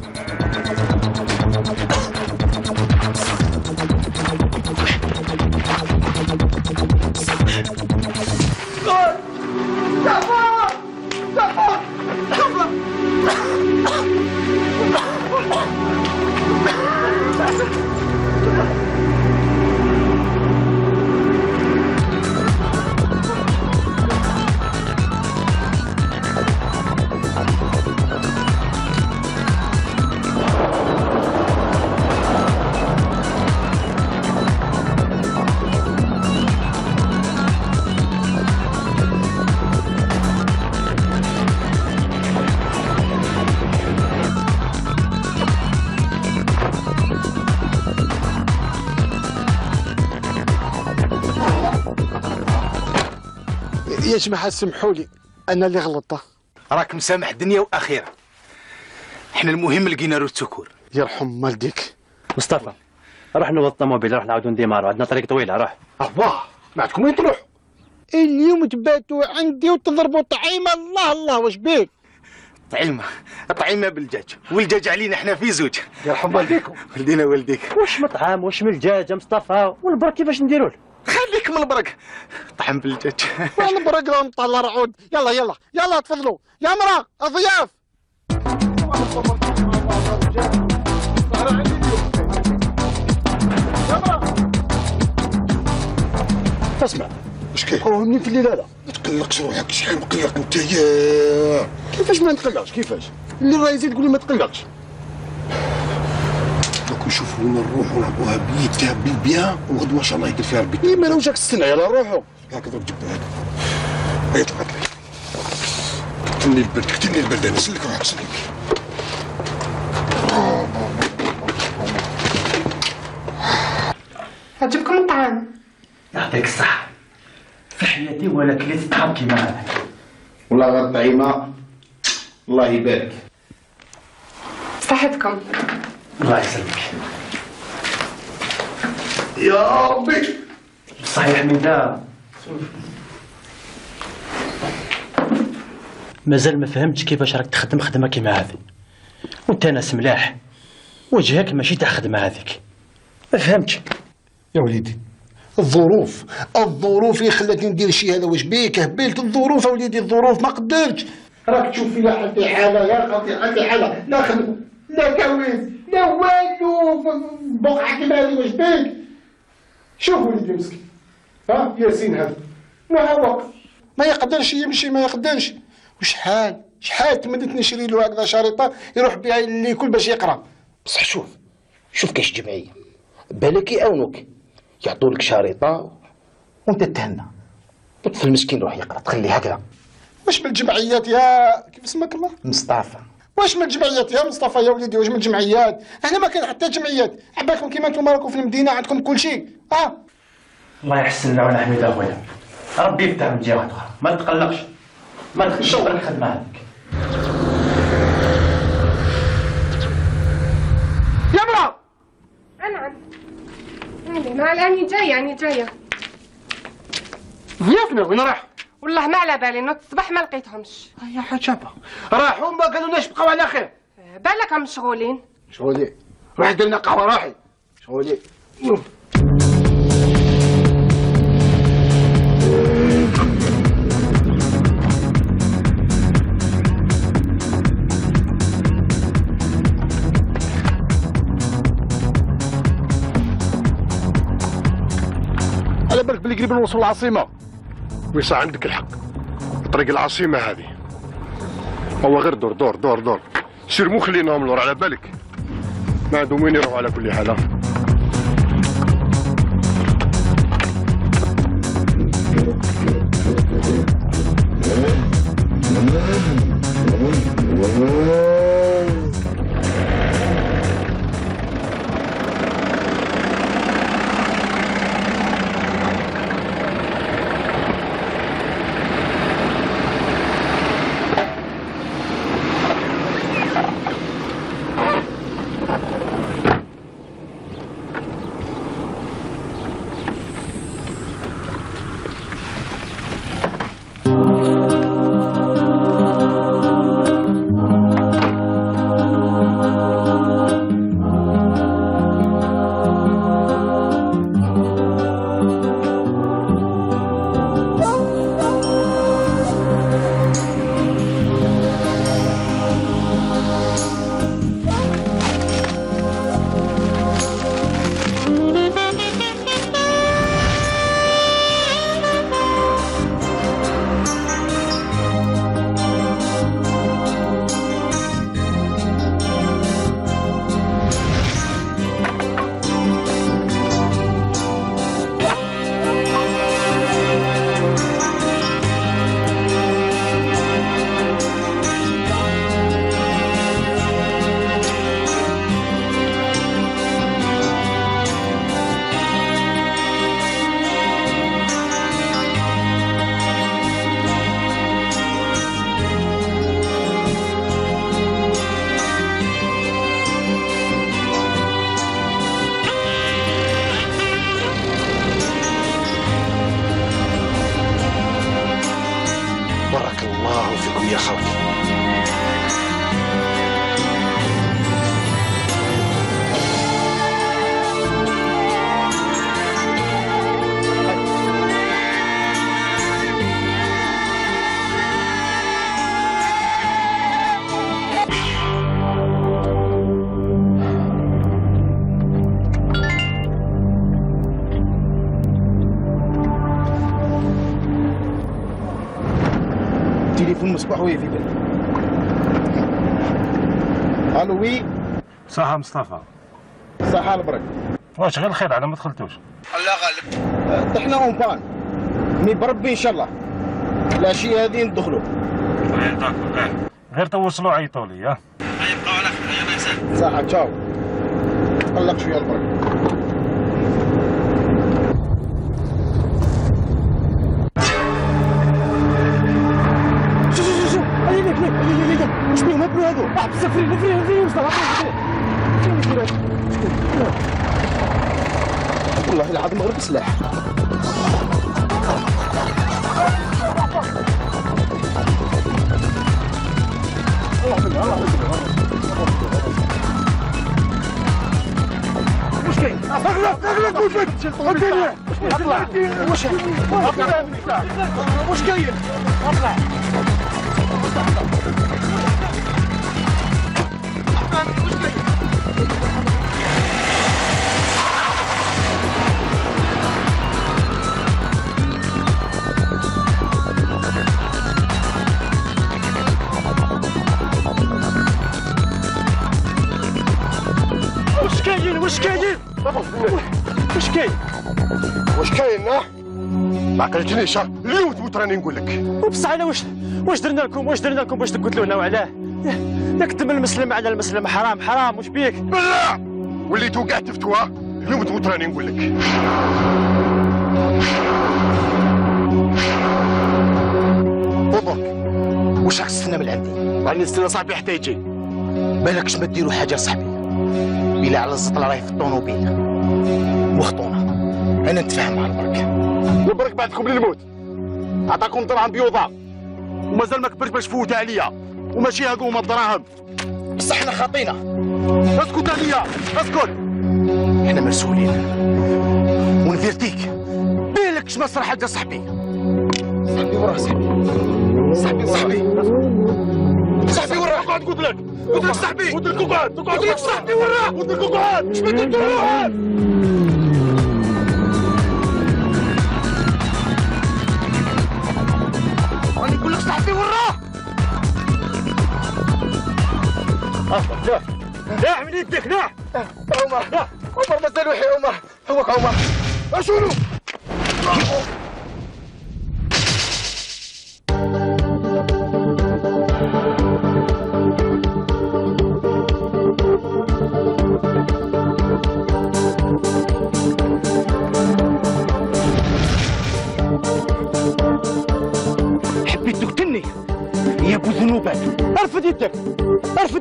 Speaker 14: يا جماعه سمحوا لي انا اللي غلطت.
Speaker 4: راك مسامح دنيا واخره. احنا المهم لقينا روت سكور.
Speaker 14: يرحم والديك.
Speaker 5: مصطفى روح نوض الطوموبيل، روح نعاودو نديمارو، عندنا طريق طويله. روح.
Speaker 14: واه ما عندكم وين تروحوا؟ اليوم تباتوا عندي وتضربوا طعيمه. الله الله واش بيك؟
Speaker 4: طعيمه بالدجاج، والدجاج علينا احنا في زوج.
Speaker 14: يرحم والديكم.
Speaker 4: ولدينا والديك.
Speaker 5: واش مطعم واش من الدجاج يا مصطفى؟ والبرك كيفاش نديرو له؟
Speaker 4: خليك من البرك. طعم بالدجاج.
Speaker 14: البرك راه مطلع رعود. يلا يلا يلا تفضلوا يا مرا الضياف.
Speaker 4: اسمع
Speaker 14: واش كاين؟ منين في الليل هذا؟ ما تقلقش روحك، شحال مقلق انت يا. كيفاش ما نتقلقش؟ كيفاش؟ اللي راه يزيد يقول لي ما تقلقش. دوك نشوفوا وين نروحوا نعطوها بيتها بالبيان وغدوه ان شاء الله يدير فيها ربي. إيه ما وجهك تستنى يلا نروحوا. هكذا جبنا هذا. هيا طلعت لي. قتلني البرد انا. سلك روحك سلك.
Speaker 13: عجبكم الطعام؟
Speaker 5: يعطيك الصحة. في حياتي ولا كليت طعام كيما هذا.
Speaker 4: والله غير طعيمه الله يبارك.
Speaker 13: صحتكم.
Speaker 5: الله يسلمك.
Speaker 4: يا ربي.
Speaker 5: صحيح ميدا. مازال ما فهمتش كيفاش راك تخدم خدمه كيما هذه، وانت ناس ملاح، وجهك ماشي تاع خدمه هذيك. ما فهمتش
Speaker 14: يا وليدي. الظروف اللي خلاتني ندير شي هذا. واش بيك هبلت الظروف وليدي؟ الظروف ما قدرتش. راك تشوف في لا حتى حاله يا قطيع حاله، لا خدمه لا كويس لا والو. بقعه كيما هذه واش بيك؟ شوف وليدي مسكين. ياسين هذا ما هو ما يقدرش يمشي، ما يقدرش. شحال تمدت نشري له هكذا شريطه يروح بها ليكول باش يقرا.
Speaker 1: بصح شوف كاش جمعيه بالك يعاونوك، يعطولك شريطه وانت تهنى، طفل المسكين روح يقرا تخليه هكذا.
Speaker 14: واش من الجمعيات يا كيف اسمك الله؟
Speaker 1: مصطفى.
Speaker 14: واش من الجمعيات يا مصطفى يا وليدي؟ واش من الجمعيات؟ هنا ما كاين حتى جمعيات. عباكم كيما انتم راكم في المدينه عندكم كل شيء.
Speaker 5: الله يحسن لنا ولا حميد اخويا، ربي يفتح من جهه اخرى. ما تقلقش، ما تخشش على الخدمه هذيك.
Speaker 13: يا مرا. نعم. مع الآن جاية.
Speaker 14: ضيافنا وين راح؟
Speaker 13: والله ما على بالي، نوض الصباح ما لقيتهمش.
Speaker 14: يا حجابة راحوا ما قالولناش بقاو على خير.
Speaker 13: بالك هم مشغولين.
Speaker 14: شغولي روح دير لنا قهوة روحي. شغولي على بالك بلي قريب نوصل العاصمة.
Speaker 11: ويصح عندك الحق، طريق العاصمة هذه هو غير دور دور دور دور، سير مو خليناهم لور على بالك، ما عندهم وين يروحوا على كل حال.
Speaker 1: بارك الله فيكم يا خوتي. تليفون مصباح وي في بالي. الو وي
Speaker 11: صح مصطفى.
Speaker 14: صح البرك.
Speaker 11: واش غير الخير على ما دخلتوش؟
Speaker 14: الله غالب. طحنا اون بان مي بربي ان شاء الله العشيه هذه ندخلوا.
Speaker 11: غير توصلوا عيطوا لي. ها
Speaker 14: يبقاو على خير. يا مساء. صح تشاو. قلق شويه البرك.
Speaker 2: واش بيهم هبلوا هذو؟ بزاف فري مصطفى.
Speaker 14: والله العظيم غير بسلاح.
Speaker 2: واش كاين؟ اغلق وجهك. واش كاين؟ اطلع.
Speaker 11: واش كاين؟ ما عقلتنيش. اليوم تموت راني نقول لك.
Speaker 5: وبصح انا واش درنا لكم باش تقتلونا وعلاه؟ ياك دم المسلم على المسلم حرام واش بيك؟
Speaker 11: لا وليتو كاع تفتوا. اليوم تموت راني نقول لك.
Speaker 1: وضرك واش راك تستنى من عندي؟ راني نستنى صاحبي حتى يجي. بالكش ما ديروا حاجه صاحبي. بلا على الزطله راهي في الطونوبيل وخطونه. انا نتفاهم مع البرك.
Speaker 11: البرك بعدكم للموت.
Speaker 4: عطاكم دراهم بيوضه ومازال ما كبرش باش تفوتها عليا، وماشي هادو هما الدراهم. بصح حنا خاطينا. اسكت عليا اسكت. حنا مسؤولين ونفيرتيك بالك شما صرا حاجه صاحبي. صاحبي وراه صاحبي وراه اقعد قلت لك صاحبي قلت لك اقعد قلت لك صاحبي وراه قلت لك اقعد اش بدك تروح. راني نقول لك صاحبي وراه.
Speaker 2: اصبر لا من يدك لا
Speaker 4: عمر مازال وحي عمر هوك عمر اشولو. حبيت تقتلني يا ابو ذنوبات. ارفد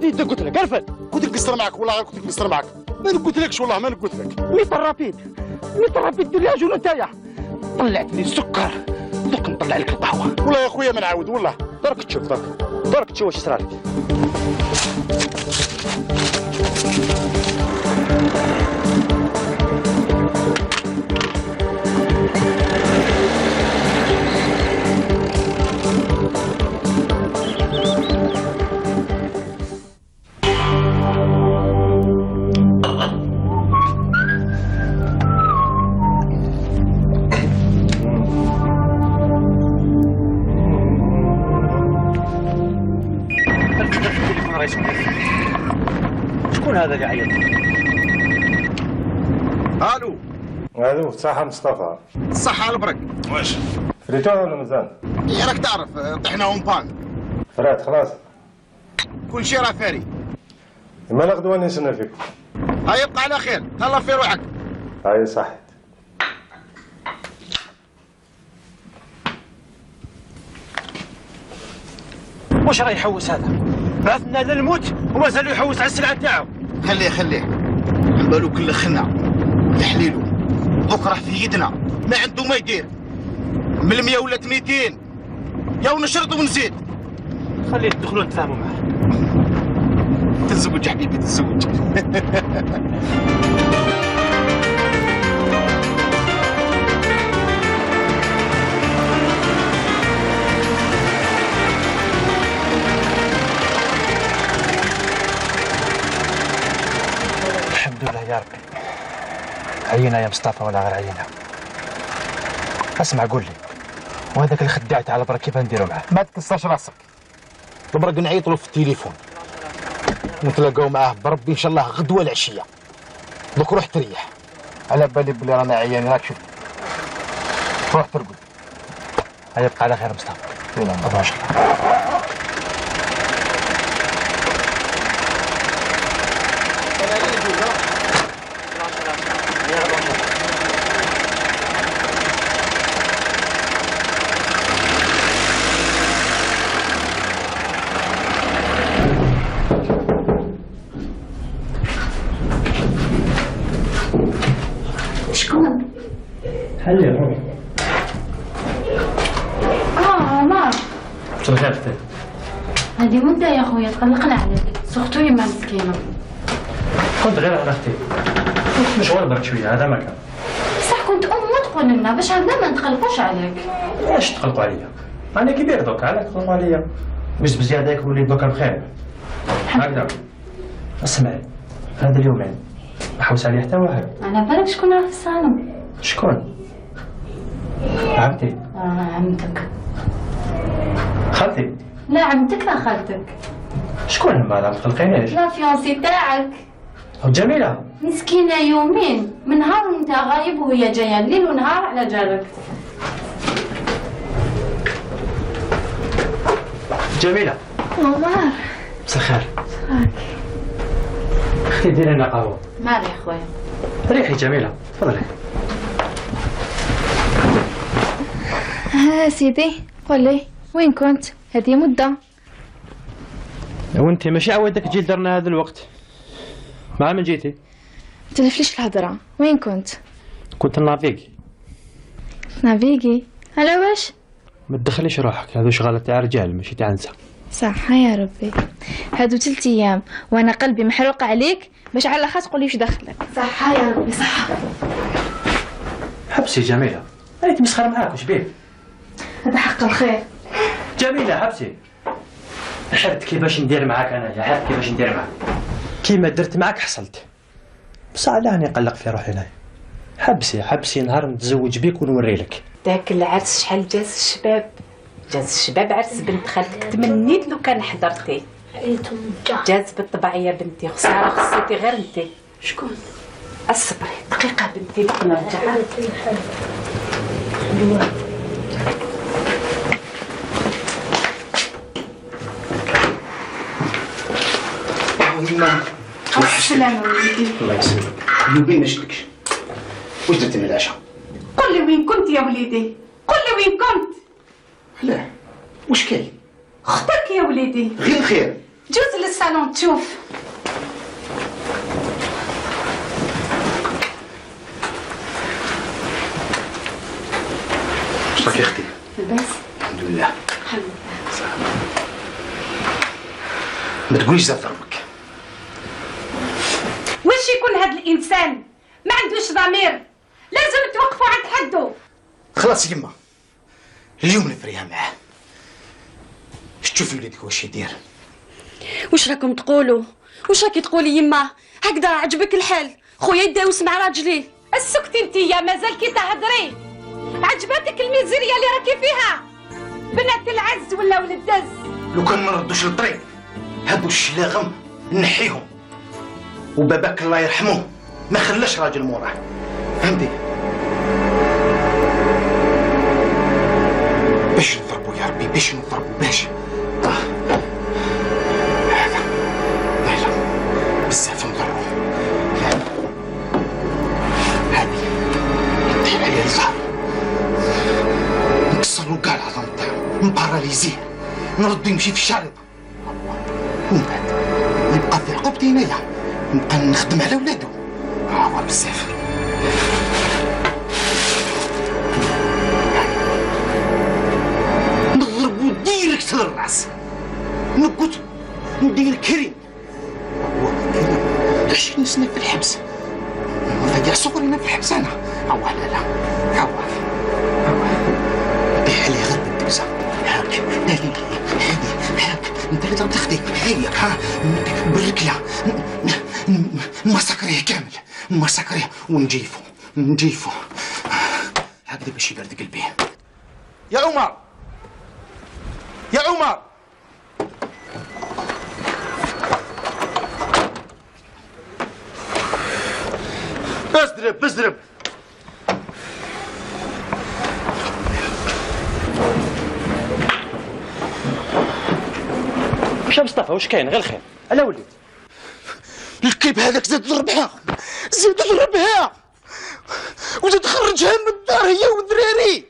Speaker 4: يدك قلت لك ارفد. قلت لك نسر معك والله غير قلت لك نسر معك. ما قلتلكش والله ما قلت لك. ميت الرابيد دير لي جون نتايا. طلعت لي السكر دوك نطلع لك القهوه. والله يا خويا ما نعاود والله. درك تشوف واش صرا لك.
Speaker 5: شكون هذا اللي عيط؟
Speaker 11: الو صحة مصطفى.
Speaker 4: الصحة على البرك.
Speaker 11: واش فريتوها ولا مازال؟
Speaker 4: يا راك تعرف طحناهم بان.
Speaker 11: فرات خلاص
Speaker 4: كل شيء راه فاري.
Speaker 11: ما غدوة نستنى فيكم.
Speaker 4: هاي يبقى على خير تهلا في روحك.
Speaker 11: هاي صحت.
Speaker 5: واش راه يحوس هذا؟ بعثنا للموت ومازال يحوس على السلعه تاعو.
Speaker 4: خليه عمالو كل خنا يا حليلو. دوك راه في يدنا ما عنده ما يدير. من 100 ولات 200 يا ونشرد ونزيد.
Speaker 5: خليه تدخلوا نتفاهموا معاه.
Speaker 4: تزوج حبيبي تزوج.
Speaker 5: الحمد لله يا ربي. عينا يا مصطفى ولا غير عينا. اسمع قول لي وهذاك اللي خدعت على برا كيف نديروا معاه؟
Speaker 4: ما تكسرش راسك. البرك نعيط له في التليفون نتلاقاو معاه بربي ان شاء الله غدوه العشيه. دوك روح تريح. على بالي بلي رانا عيانين راك شوف. روح ترقد.
Speaker 5: يبقى على خير مصطفى. الله ان شاء الله.
Speaker 10: شكون؟
Speaker 5: هلا روحي.
Speaker 10: عمر
Speaker 5: شنو عرفتي؟
Speaker 10: هذه مدة يا خويا تقلقنا عليك، سختو يما مسكينة.
Speaker 5: كنت غير على اختي. كنت مشغول برك شوية هذا ما كان.
Speaker 10: بصح كنت تقول لنا باش عندنا ما نتقلقوش عليك.
Speaker 5: علاش تقلقوا عليا؟ أنا كبير دوكا علاش تقلقوا عليا؟ بس بزيادة ياك وليد دوكا بخير. هكذا. اسمعي هذا اليومين ما حوس عليه حتى واحد.
Speaker 10: على بالك شكون راه في الصالون؟
Speaker 5: شكون؟ عمتي.
Speaker 10: عمتك.
Speaker 5: خالتي.
Speaker 10: لا عمتك لا خالتك.
Speaker 5: شكون هما ما تقلقينيش؟
Speaker 10: لا فيونسي تاعك.
Speaker 5: جميلة.
Speaker 10: مسكينة يومين من نهار وانت غايب وهي جاية الليل ونهار على جالك.
Speaker 5: جميلة.
Speaker 10: عمر.
Speaker 5: مساء الخير.
Speaker 10: صحاك.
Speaker 5: اختي ديري لنا قهوة.
Speaker 10: مالي يا خويا.
Speaker 5: ريحي جميلة تفضلي.
Speaker 6: سيدي قول لي وين كنت؟ هذه مدة.
Speaker 5: وانت ماشي عودك تجي لدارنا هذا الوقت؟ مع من جيتي؟
Speaker 6: تلفليش الهضرة، وين كنت؟
Speaker 5: كنت نافيكي.
Speaker 6: نافيكي؟ على واش؟
Speaker 5: ما تدخليش روحك، هذو شغالة تاع رجال ماشي تاع نساء.
Speaker 6: صح يا ربي، هادو 3 ايام وانا قلبي محروق عليك باش على خاطر تقولي واش دخلك. صح يا ربي صح.
Speaker 5: حبسي جميلة، أنا تمسخر معاك واش بيه؟
Speaker 6: هذا حق الخير.
Speaker 5: جميلة حبسي. حرت كيفاش ندير معاك أنا، حرت كيفاش ندير معاك. كيما درت معاك حصلت. بصح علاه راني نقلق في روحي أنا. حبسي نهار نتزوج بيك ونوري لك.
Speaker 8: داك العرس شحال جاز الشباب، عرس بنت خالتك، تمنيت لو كان حضرتي. جاز بالطبع يا بنتي، خساره خصيتي غير انت. شكون؟ الصبري دقيقه بنتي باقي نرجع.
Speaker 6: السلامة وليدي.
Speaker 1: الله يسلمك. يوبين ما شفتكش. واش درتي من العشاء؟
Speaker 10: قل لي وين كنت يا وليدي، قل لي وين كنت.
Speaker 1: لا واش كاين؟
Speaker 10: اختك يا وليدي.
Speaker 1: غير الخير.
Speaker 10: جوز للصالون تشوف.
Speaker 1: واش راكي اختي؟
Speaker 10: لاباس
Speaker 1: الحمد لله.
Speaker 10: الحمد لله.
Speaker 1: ما تقوليش زاد ضربك.
Speaker 10: واش يكون هذا الانسان ما عندوش ضمير، لازم توقفوا عند حده.
Speaker 1: خلاص يما، اليوم نفريها معاه. شوفي وليدك واش يدير.
Speaker 16: واش راكم تقولوا؟ واش راكي تقولي يما؟ هكذا عجبك الحال؟ خويا يداوس مع راجلي.
Speaker 10: اسكتي انتيا مازال كي تهضري. عجبتك الميزيريا اللي راكي فيها؟ بنات العز ولا ولد الدز.
Speaker 1: لو كان ما نردوش للطريق هادو الشلاغم نحيهم، وباباك الله يرحمه ما خلاش راجل موراه، فهمتي؟ باش نضربوا يا ربي، باش نضربوا باش هذا بزاف نضربوا. هادي نطيح عليه الزهر، نكسرلو كاع العظم تاعو، نباراليزيه، نردو يمشي في الشارع، ومن بعد يبقى في عقوبتي هنايا، نبقى نخدم على ولادو. بزاف. نضربو ديريكت للراس، نقول ندير كريم. 20 سنة في الحبس، نضيع صغرنا في الحبس أنا. لا عوض بيع لي غير بالدوزة. هاك هادي هاك انت اللي ضربت اختي، هيا ها بالركلة نمسكريه كامل، نمسكريه ونجيفو هكذا باش يبرد قلبي. يا عمر ازرب
Speaker 5: مشى مصطفى واش كاين؟ غير الخير. على وليد
Speaker 1: الكلب هذاك زاد ضربها وزاد خرجها من الدار هي والدراري.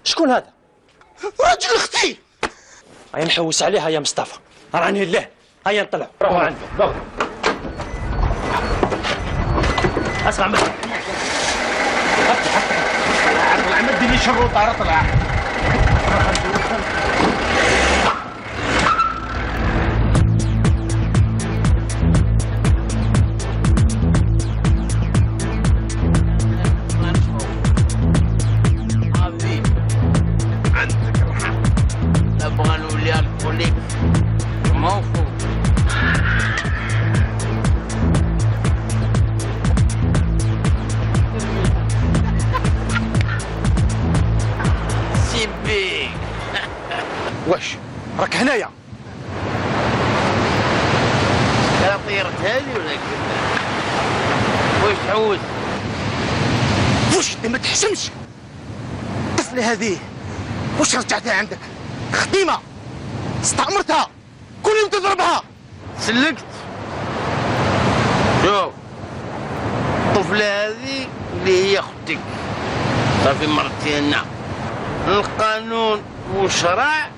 Speaker 5: شكون هذا؟
Speaker 1: راجل اختي.
Speaker 5: هيا نحوس عليها يا مصطفى، راني له. هيا نطلعوا روحوا عنده. اسمع مني
Speaker 1: طلع ما ديريش الروطه، طلع
Speaker 9: عندك الحق، نبغى نولي الكوليك موفو. سيبي
Speaker 1: واش راك هنايا؟
Speaker 9: كان طيرتها لي ولا كذا؟ واش تعوز؟
Speaker 1: واش انت ما تحشمش؟ الطفله هذه واش رجعتها عندك؟ خديمه استعمرتها، كل يوم تضربها.
Speaker 9: سلكت. شوف الطفله هذه اللي هي اختك، صافي مرتي انا. القانون والشرع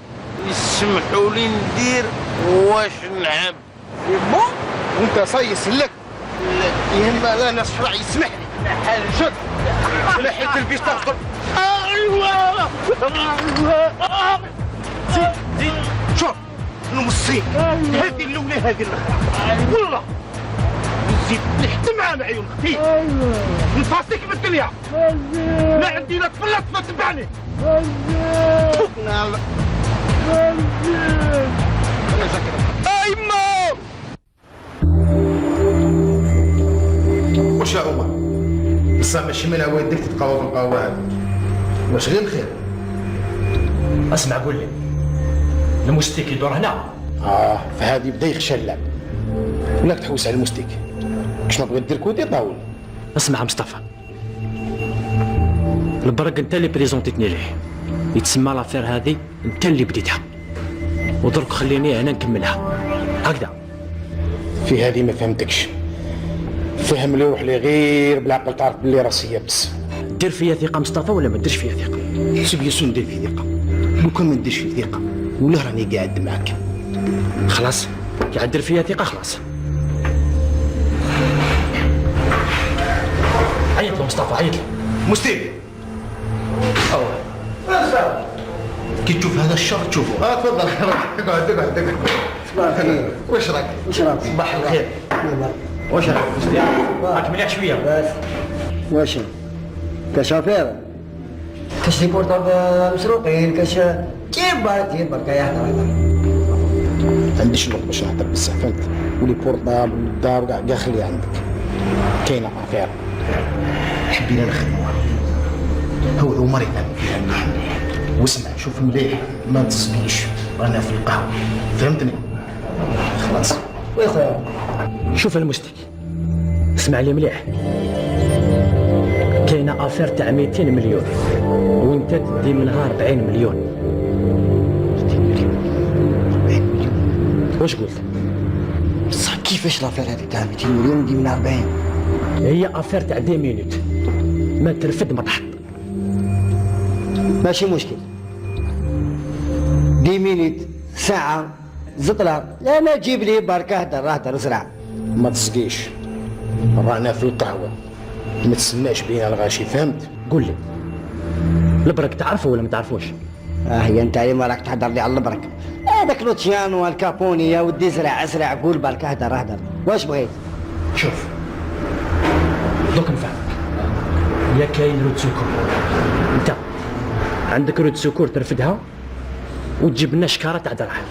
Speaker 9: يسمحوا لي ندير واش نحب.
Speaker 1: بون وانت صايس لك يهمها انا الشرع يسمح لي.
Speaker 9: حل شد
Speaker 1: لحيت البيش تدخل. زيد شوف نمصيك هذه الاولى هذه الاخرى والله زيد نحتم مع عيون اختي نفاصيك بالدنيا ما عندي لا طفل لا طفل تبعني ايما
Speaker 4: واش يا عمر بصح ماشي من عوادك تتقاوى في القهوه هذه واش غير الخير
Speaker 5: اسمع قول لي المستيك يدور هنا
Speaker 4: فهذه بدا يخشى اللعب ولاك تحوس على المستيك كش ما بغيت دير كودي طاول.
Speaker 5: اسمع مصطفى البرق انت اللي بريزونتيتني ليه يتسمى لافير هذه انت اللي بديتها ودرك خليني انا نكملها هكذا.
Speaker 4: في هذه ما فهمتكش فهم لي روح لي غير بالعقل تعرف بلي راسي يابس.
Speaker 5: دير فيا ثقه مصطفى ولا ما ديرش فيا ثقه؟
Speaker 4: سيبي سون ندير في ثقه لو كان ما نديرش في ثقه ولا راني قاعد معاك
Speaker 5: خلاص قاعد دير فيا ثقه خلاص. عيط له مصطفى عيط له
Speaker 4: مستيك كي تشوف هذا الشر تشوفه تفضل اقعد صباح الخير واش راك؟
Speaker 5: صباح الخير واش راك مستيك؟ راك مليح شويه
Speaker 17: بس واش كشافير كاش ريبورتر مسروقين كاش كيف برك يا حنا
Speaker 4: عنديش الوقت باش نهضر بزاف فهمت ولي بورطابل والدار كاع خليها عندك كاينه افير حبينا نخدموها هو مريض فيها مليح واسمع شوف مليح ما تصبيش رانا في القهوه فهمتني خلاص
Speaker 17: وي خويا
Speaker 5: شوف المستيك اسمع لي مليح كاينه افير تاع 200 مليون وانت تدي منها 40 مليون.
Speaker 4: 200 مليون 40 مليون
Speaker 5: واش قلت؟
Speaker 17: بصح كيفاش لافير هذه تاع 200 مليون ندي منها 40؟
Speaker 5: هي افير تاع 10 مينوت ما ترفد ما تحط
Speaker 17: ماشي مشكل 10 مينوت ساعة زطلة لا ما تجيب لي بركة هدر زرع
Speaker 4: ما تسقيش رانا في القهوة ما تسمعش بينا الغاشي فهمت؟
Speaker 5: قول لي البرك تعرفه ولا ما تعرفوش؟
Speaker 17: هي انت ما راك تهدر لي على البرك هذاك لوتشيانو والكابوني يا ودي زرع قول برك هدر واش بغيت؟
Speaker 5: شوف دوك نفهمك يا كاين رود سكر انت عندك رود سكر ترفدها وتجيب لنا شكاره تاع دراهم.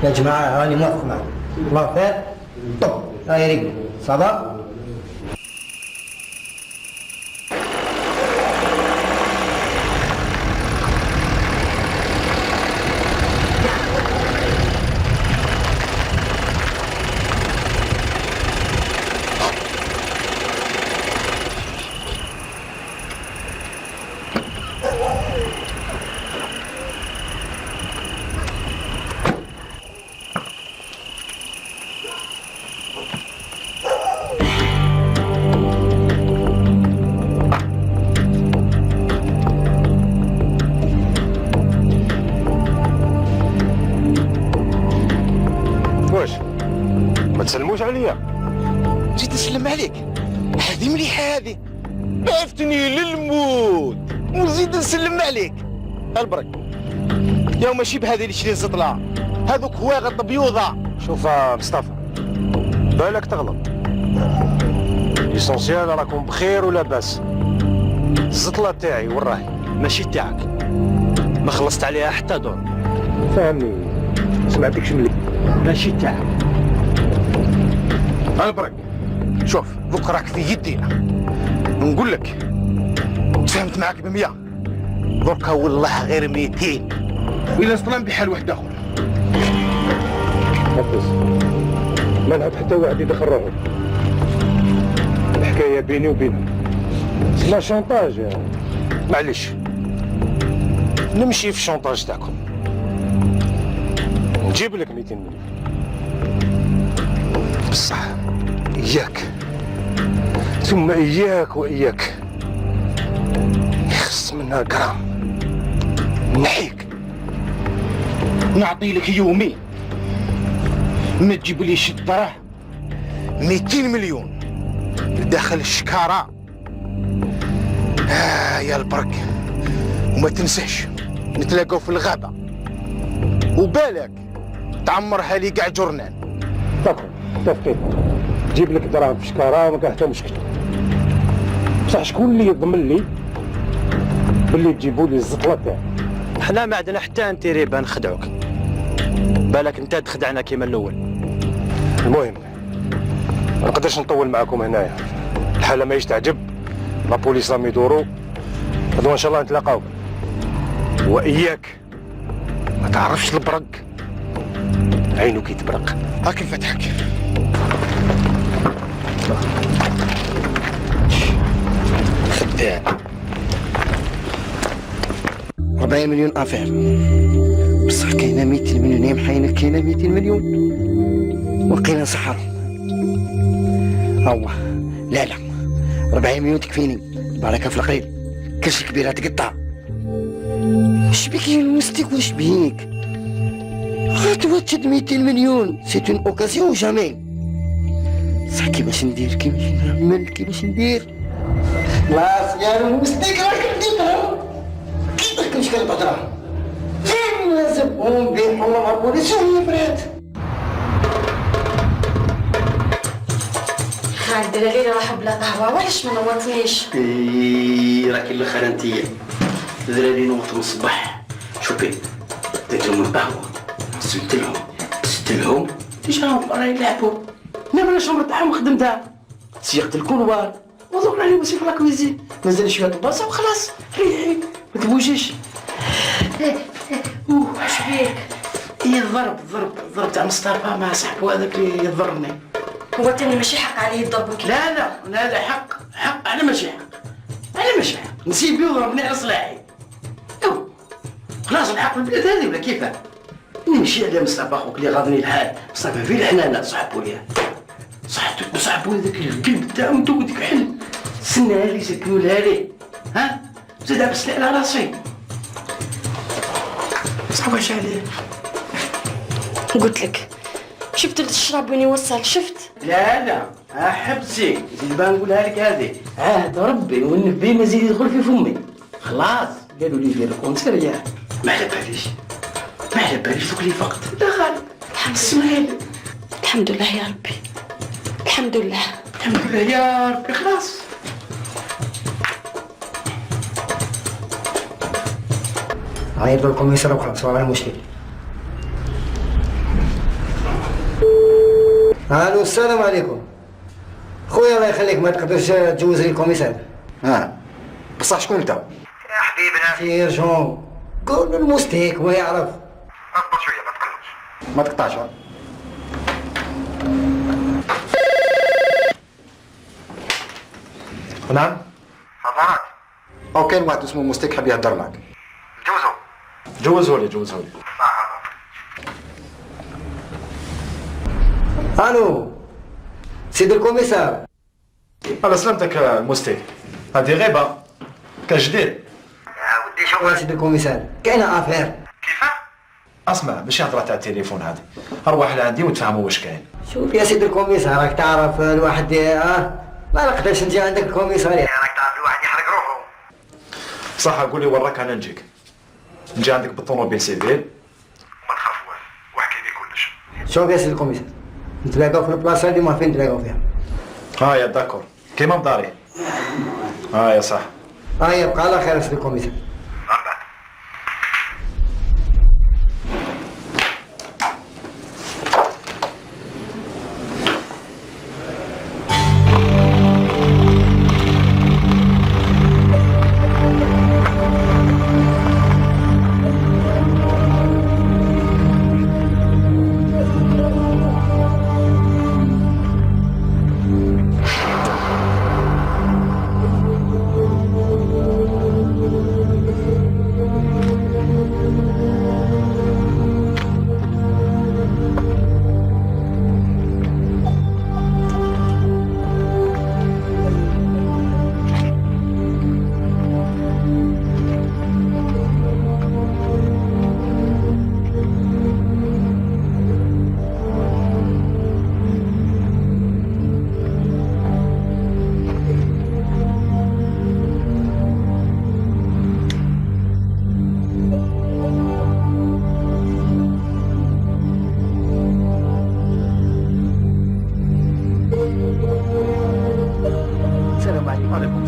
Speaker 17: يا جماعه راني موافق معكم الله خير طب هاي ريقل صافا.
Speaker 11: ما تسلموش عليا.
Speaker 4: جيت نسلم عليك هذه مليحه هذه عرفتني للموت ونزيد نسلم عليك البرك يا ماشي بهذه اللي شري زطله هذوك هواغط بيوضه.
Speaker 11: شوف مصطفى بالك تغلط ليسونسيال راكم بخير ولا باس. الزطله تاعي وراهي
Speaker 5: ماشي تاعك ما خلصت عليها حتى دور
Speaker 11: فهمني سمعتكش ملي
Speaker 5: ماشي تاعك
Speaker 4: البرك. شوف دوك راك في يدي نقول لك تفاهمت معاك ب100 دركا والله غير 200 وإلا نصطلم بحال واحد اخر.
Speaker 11: حبس ما نحب حتى واحد يدخل روحه الحكايه بيني وبينك لا شونطاج
Speaker 4: معليش نمشي في الشونطاج تاعكم
Speaker 11: نجيب لك 200 مليون
Speaker 4: بصح إياك ثم إياك وإياك يخص منها جرام نحيك نعطي لك يومين ما تجيب لي شي دراهم 200 مليون داخل الشكارة يا البرك وما تنساش نتلاقاو في الغابة، وبالك تعمرها لي كاع جرنان.
Speaker 11: اتفقين جيب لك دراهم في شكاره وما كاع حتى مشكل. بصح شكون اللي يضمن لي باللي تجيبوا لي الزطله تاعي؟
Speaker 5: حنا ما عندنا حتى انتيري نخدعوك، بالك انت تخدعنا كيما الاول.
Speaker 11: المهم ما نقدرش نطول معاكم هنايا، الحاله ماهيش تعجب، لا بوليس راهم يدوروا، غدوه ان شاء الله نتلاقاو. واياك ما تعرفش البرق عينو كي تبرق.
Speaker 4: هاك نفتحك. خدام
Speaker 17: 40 مليون افير، بصح كاينه 200 مليون يا محاينه، كاينه 200 مليون وقينا نسحر. هو لا 40 مليون تكفيني، البركه في القليل، كلشي كبيره تقطع. واش بيك يا المستيك واش بيك؟ غاتوا تشد 200 مليون، سيت اون اوكازيون جامي. صح كيفاش ندير، كيفاش نعمل، كيفاش ندير؟ خلاص يا المستيك راك رديتها، كيفاش مش كنبطرها زبون بيح والله مع البوليس وهي برات.
Speaker 16: خالد الدلالي راحوا بلا قهوه، وعلاش ما نوضنيش؟
Speaker 1: راكي الاخر انتيا ذراري نوض من الصباح. شوفي درت لهم القهوه، سدت لهم جاهم برا يلعبوا، انا بلاش مرتاحهم خدمتها، سيقت الكولوار وضرب عليه وسيف في لاكويزين، نزل شويه البصل وخلاص. ريحي ما تبوجيش.
Speaker 16: واش بيك؟
Speaker 1: هي الضرب تاع مصطفى مع صاحبو هذاك اللي يضرني.
Speaker 16: هو تاني ماشي حق عليه الضرب كي؟
Speaker 1: لا هذا حق انا ماشي حق، نسيب يضربني على صلاحي. خلاص الحق البلاد هذه ولا كيفاه؟ نمشي على مصطفى اخوك اللي غاضني الحال، مصطفى في الحنانه صاحبو ليا، صاحبو هذاك القلب تاعو انت وديك حل، سناها لي سكنولها لي، ها؟ زاد عبسني على راسي. صعب واش عليه؟
Speaker 16: قلت لك شفت الشراب وين يوصل، شفت؟
Speaker 1: لا حبسي زيد بقى نقولها لك هذه عهد ربي والنبي ما زيد يدخل في فمي. خلاص قالوا لي دير الكونسير يا ما على باليش دوك لي فقط. لا غالب الحمد
Speaker 16: الحمد لله يا ربي، الحمد لله
Speaker 1: يا ربي. خلاص
Speaker 17: عيط للكوميسار وخلاص ولا مشكل. الو السلام عليكم خويا، الله يخليك ما تقدرش تجوز لي الكوميسار؟
Speaker 4: بصح شكون انت؟
Speaker 17: يا حبيبنا سيرجون، قول له المستيك هو يعرف.
Speaker 4: اصبر شويه ما تقطعش. نعم
Speaker 15: حضرات
Speaker 4: او كاين واحد اسمه مستيك حاب يهضر معك.
Speaker 15: جوزوا لي
Speaker 17: الو سيدي الكوميسار.
Speaker 15: على سلامتك المستيك، هذه غيبه كجديد.
Speaker 17: يا ودي شو سيدي الكوميسار، كاينه افير.
Speaker 15: كيفاه؟ اسمع ماشي هضره تاع التليفون هذه، ارواح لعندي وتفهموا واش كاين.
Speaker 17: شوف يا سيدي الكوميسار، راك تعرف الواحد ما نقدرش نجي عندك الكوميسارية، راك تعرف الواحد يحرق روحه.
Speaker 15: صح قول لي وراك انا نجي عندك بالطوموبيل سيفيل. ما تخاف واحكي لي كلش.
Speaker 17: شوف يا سيدي الكوميسار، نتلاقاو في البلاصه اللي ما فين نتلاقاو فيها.
Speaker 15: يا داكور كيما بداري. يا صح.
Speaker 17: يبقى على خير يا سيدي الكوميسار.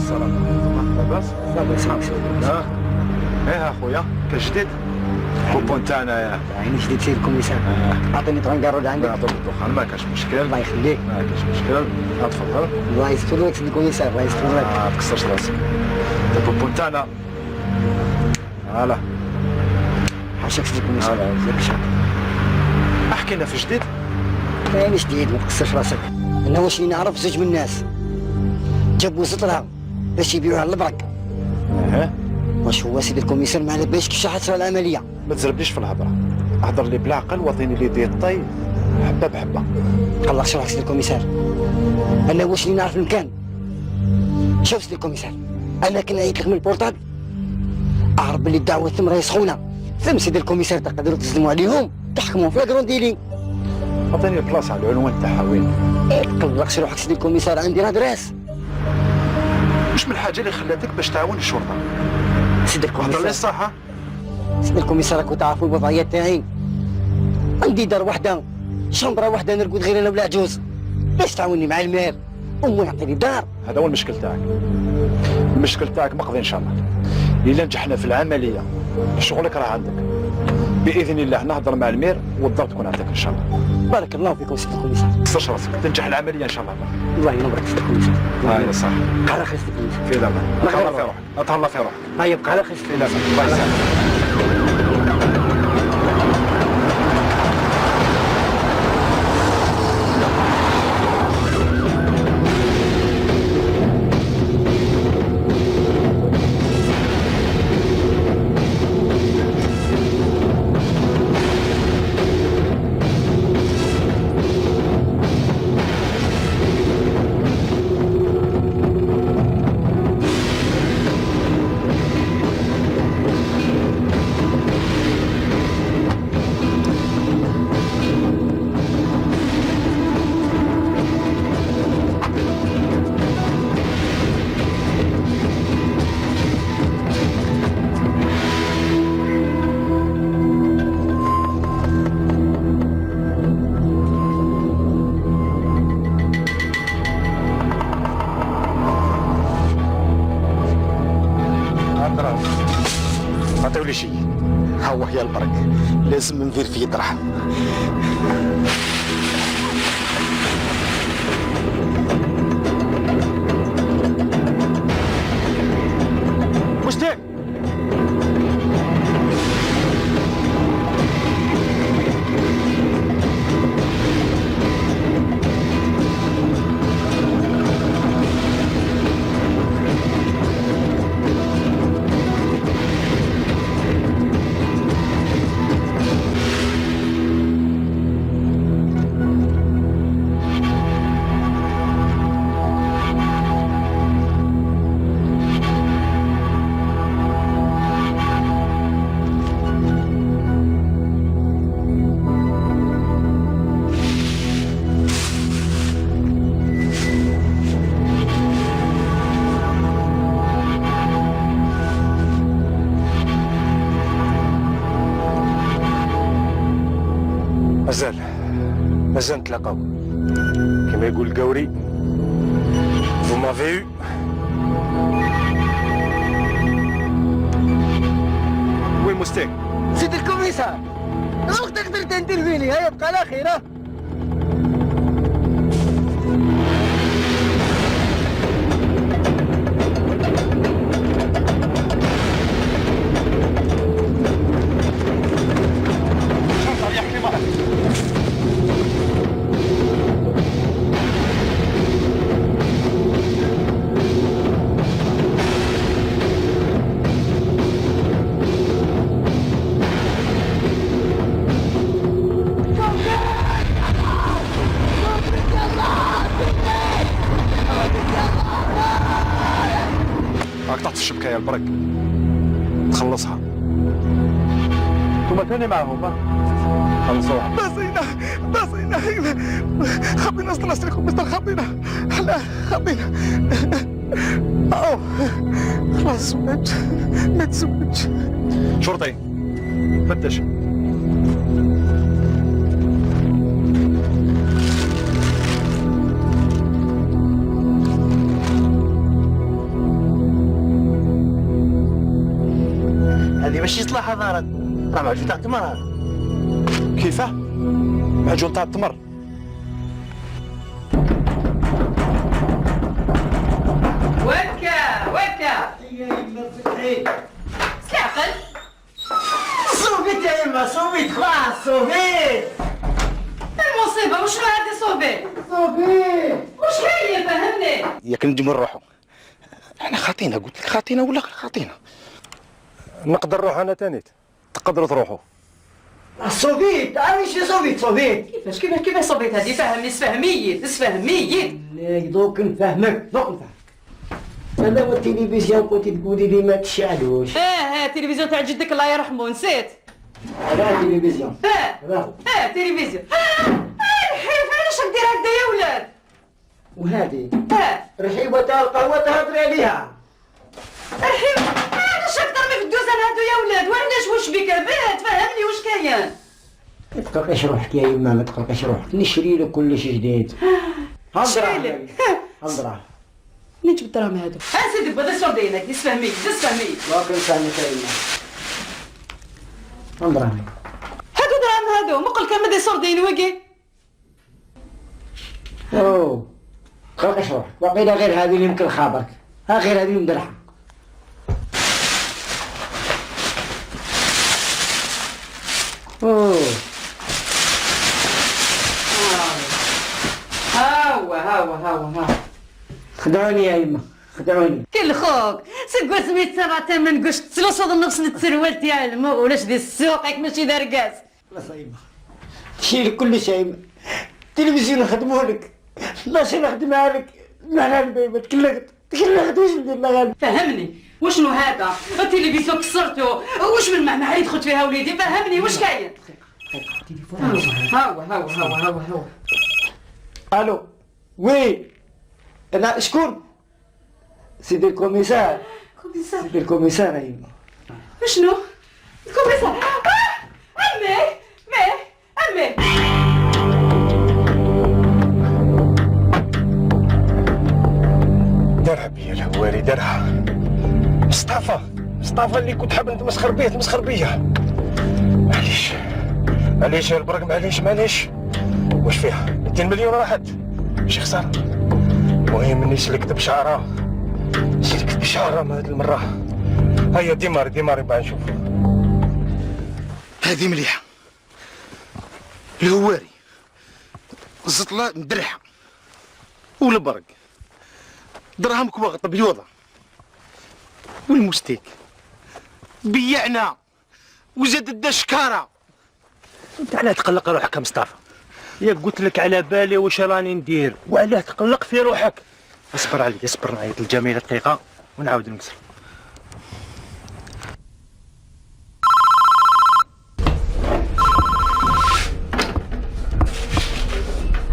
Speaker 15: السلام. لاباس؟
Speaker 17: لاباس معك
Speaker 15: لا ايه اخويا كجديد بوبو نتاعنا يا
Speaker 17: عيني جديد سير الكوميسار اعطيني طرنقارود عندك
Speaker 15: نعطيك الدخان ما كاش مشكل
Speaker 17: الله يخليك
Speaker 15: ما كاش مشكل تفضل
Speaker 17: الله يستر لك سيدي الكوميسار الله يستر لك
Speaker 15: ما تكسرش راسك بوبو نتاعنا فوالا
Speaker 17: حاشاك سيدي الكوميسار
Speaker 15: احكي لنا في جديد
Speaker 17: كاين جديد ما تكسرش راسك انا واش اللي نعرف زوج من الناس جابوا زطرها باش يبيعوها على البرك واش هو سيدي الكوميسار ما على بالش كيفاش حتصير العمليه
Speaker 15: ما تزربليش في الهضره هضر لي بالعقل واعطيني لي ديطاي حبه بحبه
Speaker 17: الله يشرح سيدي الكوميسار انا واش اللي نعرف المكان شوف سيدي الكوميسار انا كنعيط لك من البورطابل اعرف بلي الدعوه ثم راهي سخونه ثم سيدي الكوميسار تقدروا تسلموا عليهم تحكموا في لاكرون ديلي
Speaker 15: عطيني البلاصه على العنوان تاعها وين
Speaker 17: تقلقش روحك سيدي الكوميسار عندي لادريس
Speaker 15: واش من الحاجه اللي خلاتك باش تعاون الشرطه
Speaker 17: سيدي الكوميسار
Speaker 15: هضر لي الصح
Speaker 17: سيدي الكوميسار راكم تعرفوا الوضعيات تاعي عندي دار وحده شمبره وحده نرقد غير انا والعجوز باش تعاوني مع المال امي يعطيني دار
Speaker 15: هذا هو المشكل تاعك المشكل تاعك مقضي ان شاء الله الا نجحنا في العمليه شغلك راه عندك باذن الله نهضر مع المير والضبط تكون عندك ان شاء الله
Speaker 17: بارك الله فيكم سيدي الكوميسار
Speaker 15: تكسرش راسك تنجح العمليه ان شاء الله
Speaker 17: الله ينورك سيدي الكوميسار
Speaker 15: هاي صح
Speaker 17: على خير سيدي الكوميسار
Speaker 15: في الامان اتهلا في روحك اتهلا في روحك
Speaker 17: هاي يبقى على خير
Speaker 15: في الامان الله يسلمك
Speaker 1: ما تقولي شيء ها هو هي البرك لازم ندير فيه درهم
Speaker 2: مشتاق
Speaker 11: مازال نتلاقاو كما يقول القوري vous m'avez eu وين مستاق
Speaker 17: سيدي الكوميسار اختك تقدر تنترفيني هيا بقى على خير
Speaker 15: راك تحت الشبكه يا البرك تخلصها انتوما ثاني معهم خلصوها
Speaker 14: بصينا خبينا استنى مستر خبينا لا خبينا اوه خلاص زوج ما تزوج
Speaker 15: شرطي فتش
Speaker 4: ماشي يصلح هذا راه معجون تاع التمر هذا.
Speaker 15: كيفاه؟ معجون تاع التمر.
Speaker 10: وكا ساقل
Speaker 17: صوبيت يا يما صوبيت خلاص صوبيت.
Speaker 10: المصيبة وش هذه صوبيت؟ وش هي فهمني؟
Speaker 4: ياك نجمو نروحو. احنا خاطينا قلت لك خاطينا ولا خاطينا؟
Speaker 11: نقدر نروح انا تانيت، تقدروا تروحوا.
Speaker 17: صوبيت عايش صوبيت.
Speaker 10: كيفاش صوبيت هذه؟ فهمني اسفهميت.
Speaker 17: لا دوك نفهمك هذا هو التلفزيون كنت تقولي لي ما تشعلوش.
Speaker 10: التلفزيون تاع جدك الله يرحمه نسيت.
Speaker 17: هذا التلفزيون.
Speaker 10: التلفزيون. الحين علاش ندير هكذا يا ولاد؟
Speaker 17: وهذه رحيبة تاع القهوة تهضري عليها.
Speaker 10: الحين علاش اكثر من في الدوزان هادو يا ولاد؟ وعلاش واش بك بنت؟ فهمني واش كاين؟
Speaker 17: ما تقلقيش روحك يا يما ما تقلقيش روحك، نشري له كلش جديد.
Speaker 10: شري لك.
Speaker 17: هضره.
Speaker 10: منين جبت الدراهم هادو؟ سيدي بدا سردينك تسفهمي.
Speaker 17: ما كنفهمك يا يما. هضره.
Speaker 10: هادو دراهم هادو مقل كان مدي سردين وكي.
Speaker 17: اوه تقلقيش روحك، وقيله غير هذه اللي يمكن خابرك، ها غير هذه مدرحة. اوه
Speaker 10: هاو
Speaker 17: خدعوني يا يما خدعوني.
Speaker 10: كل خوك سكوا سميت سبعة من قش تلوصد النفس التروال تاع المو ولاش دي السوق هيك ماشي داركاس.
Speaker 17: خلاص يا يما شيل كل شيء يما. التلفزيون نخدمو لك، ماشي نخدمها لك. معنا البيبة تكلغت واش ندير لها؟
Speaker 10: فهمني وشنو هذا؟ التلفزيون كسرته واش من معنى يدخل فيها وليدي؟ فهمني واش كاين؟ هاو
Speaker 17: الو وي انا شكون؟ سيدي الكوميسار. سيدي الكوميسار يا يما.
Speaker 10: شنو؟ الكوميسار؟ امي
Speaker 11: دارها بيا الهواري دارها. مصطفى اللي كنت حاب نتمسخر بيه تمسخر بيا. معليش يا البرك معليش. واش فيها؟ 200 مليون راحت ماشي خسارة. المهم اني سلكت بشعرة هاد المرة. هيا ديماري بعد نشوف.
Speaker 4: هذه مليحة. الهواري الزطلة مدرحة والبرق دراهم كواغط بيوضة والمستيك بيعنا وزاد الدشكارة.
Speaker 5: انت علاه تقلق روحك يا مصطفى؟ يا قلت لك على بالي واش راني ندير وعلاه تقلق في روحك. اصبر نعيط للجميله دقيقه ونعاود نكسر.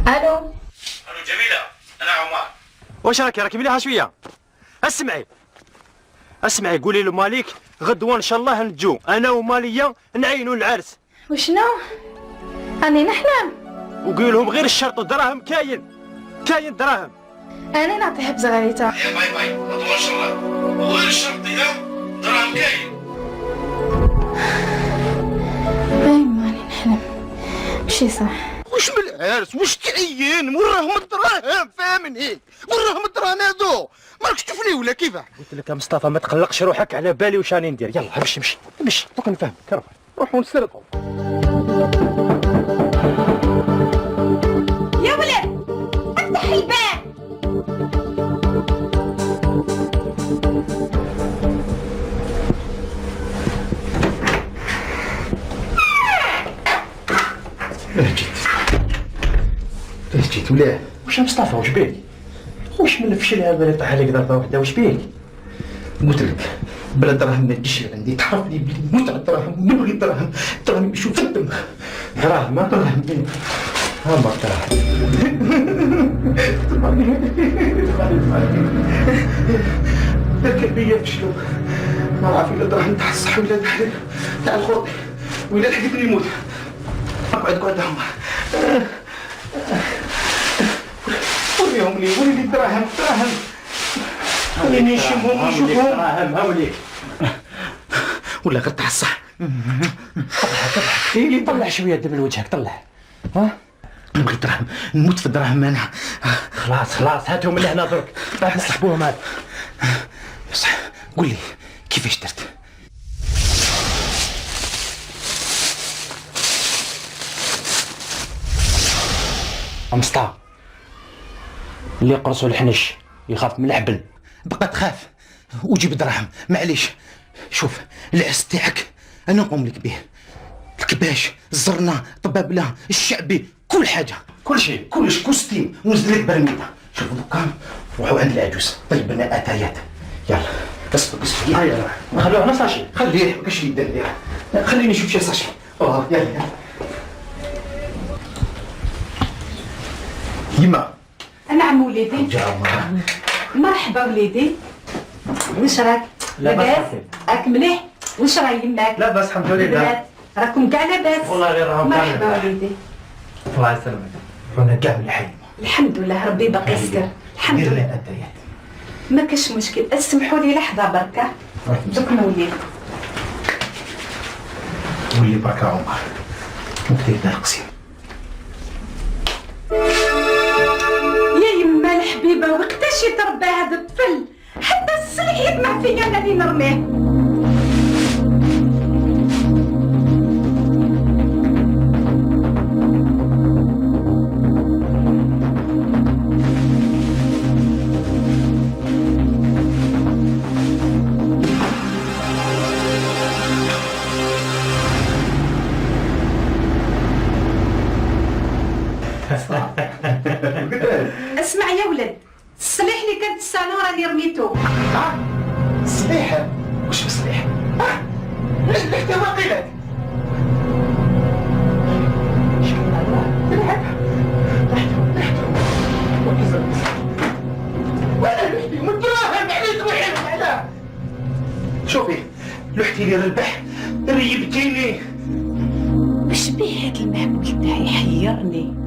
Speaker 6: الو
Speaker 11: جميله انا عمر.
Speaker 5: واش راكي مليحه شويه؟ اسمعي قولي له مالك غدوه ان شاء الله نجو انا وماليه نعينوا العرس.
Speaker 6: وشنو؟ راني نحلم.
Speaker 5: وقول لهم غير الشرط والدراهم كاين دراهم.
Speaker 6: انا نعطيها بزغاريتها.
Speaker 11: يا باي غدوه ان شاء الله وغير الشرط يا دراهم كاين.
Speaker 6: ماني نحلم ماشي صح.
Speaker 4: وش من العرس وش تعين وراهم الدراهم فاهمني؟ وراهم الدراهم هادو مالكش تشوفني ولا كيفاه؟
Speaker 5: قلت لك يا مصطفى ما تقلقش روحك على بالي واش راني ندير. يلا امشي دوك نفهمك. روحوا نسرقوا.
Speaker 10: يا ولد افتح الباب.
Speaker 4: جيت ولا
Speaker 5: واش يا مصطفى واش بيك؟ واش من الفشل هذا اللي طاح عليك ضربه وحده واش بيك؟
Speaker 4: قلت لك بلا دراهم ما تجيش عندي تعرف لي بلي نموت على الدراهم نبغي الدراهم يمشيو في الدم.
Speaker 5: دراهم ها ما
Speaker 4: ذاك بيا فشلوا ما عارف الا دراهم تاع الصح ولا تاع الخوط ولا الحديد اللي يموت. اقعد هما وريهم لي ولي الدراهم خليني نشوفهم
Speaker 5: دراهم هاوليك
Speaker 1: ولا غير تاع الصح.
Speaker 5: طلع شويه دم من وجهك، طلع. ها
Speaker 1: نبغي دراهم، نموت في الدراهم انا.
Speaker 5: خلاص هاتهم من هنا درك، بعد نسحبوهم هاد.
Speaker 1: صح، قول لي كيفاش درت؟
Speaker 5: أمسطا اللي يقرصوا الحنش يخاف من الحبل.
Speaker 1: بقى تخاف وجيب دراهم، معليش. شوف العرس تاعك انا نقوم لك به، الكباش، الزرنه، الطبابله، الشعبي، كل حاجه، كل شيء، كلش كوستيم، ونزل لك برميله. شوف دوكا روحوا عند العجوز طيب لنا اتايات. يلا بس هيا
Speaker 5: خلوه هنا ساشي،
Speaker 1: خليه ما كاش يدير ليه، خليني نشوف شي ساشي. يلا يما.
Speaker 10: نعم وليدي. مرحبا وليدي. واش راك؟ لاباس؟ راك مليح؟ واش راهي يماك؟
Speaker 5: لاباس الحمد لله.
Speaker 10: راكم كاع لاباس؟
Speaker 5: والله غير راهم
Speaker 10: مرحبا وليدي.
Speaker 5: الله يسلمك.
Speaker 1: رانا كاع من الحي.
Speaker 10: الحمد لله ربي باقي يسكر. الحمد لله. ما كاش مشكل، اسمحوا لي لحظه بركه. دوك نولي.
Speaker 1: ولي بركه عمر. نكتب القسيم.
Speaker 10: يا يما الحبيبه وقتاش يتربى هذا الطفل؟ حتى السلح يطمع فيا انا اللي نرميه. اسمع يا ولد، السلاح اللي كانت الصالون راني رميتو.
Speaker 1: صليح؟ وش بصليح؟ ريحته واقيلك. وانا ريحتي مدراهم عليك روحي لا. شوفي لوحتي لي البح ريبتيني.
Speaker 10: واش بيه هاد المهمل تاعي يحيرني؟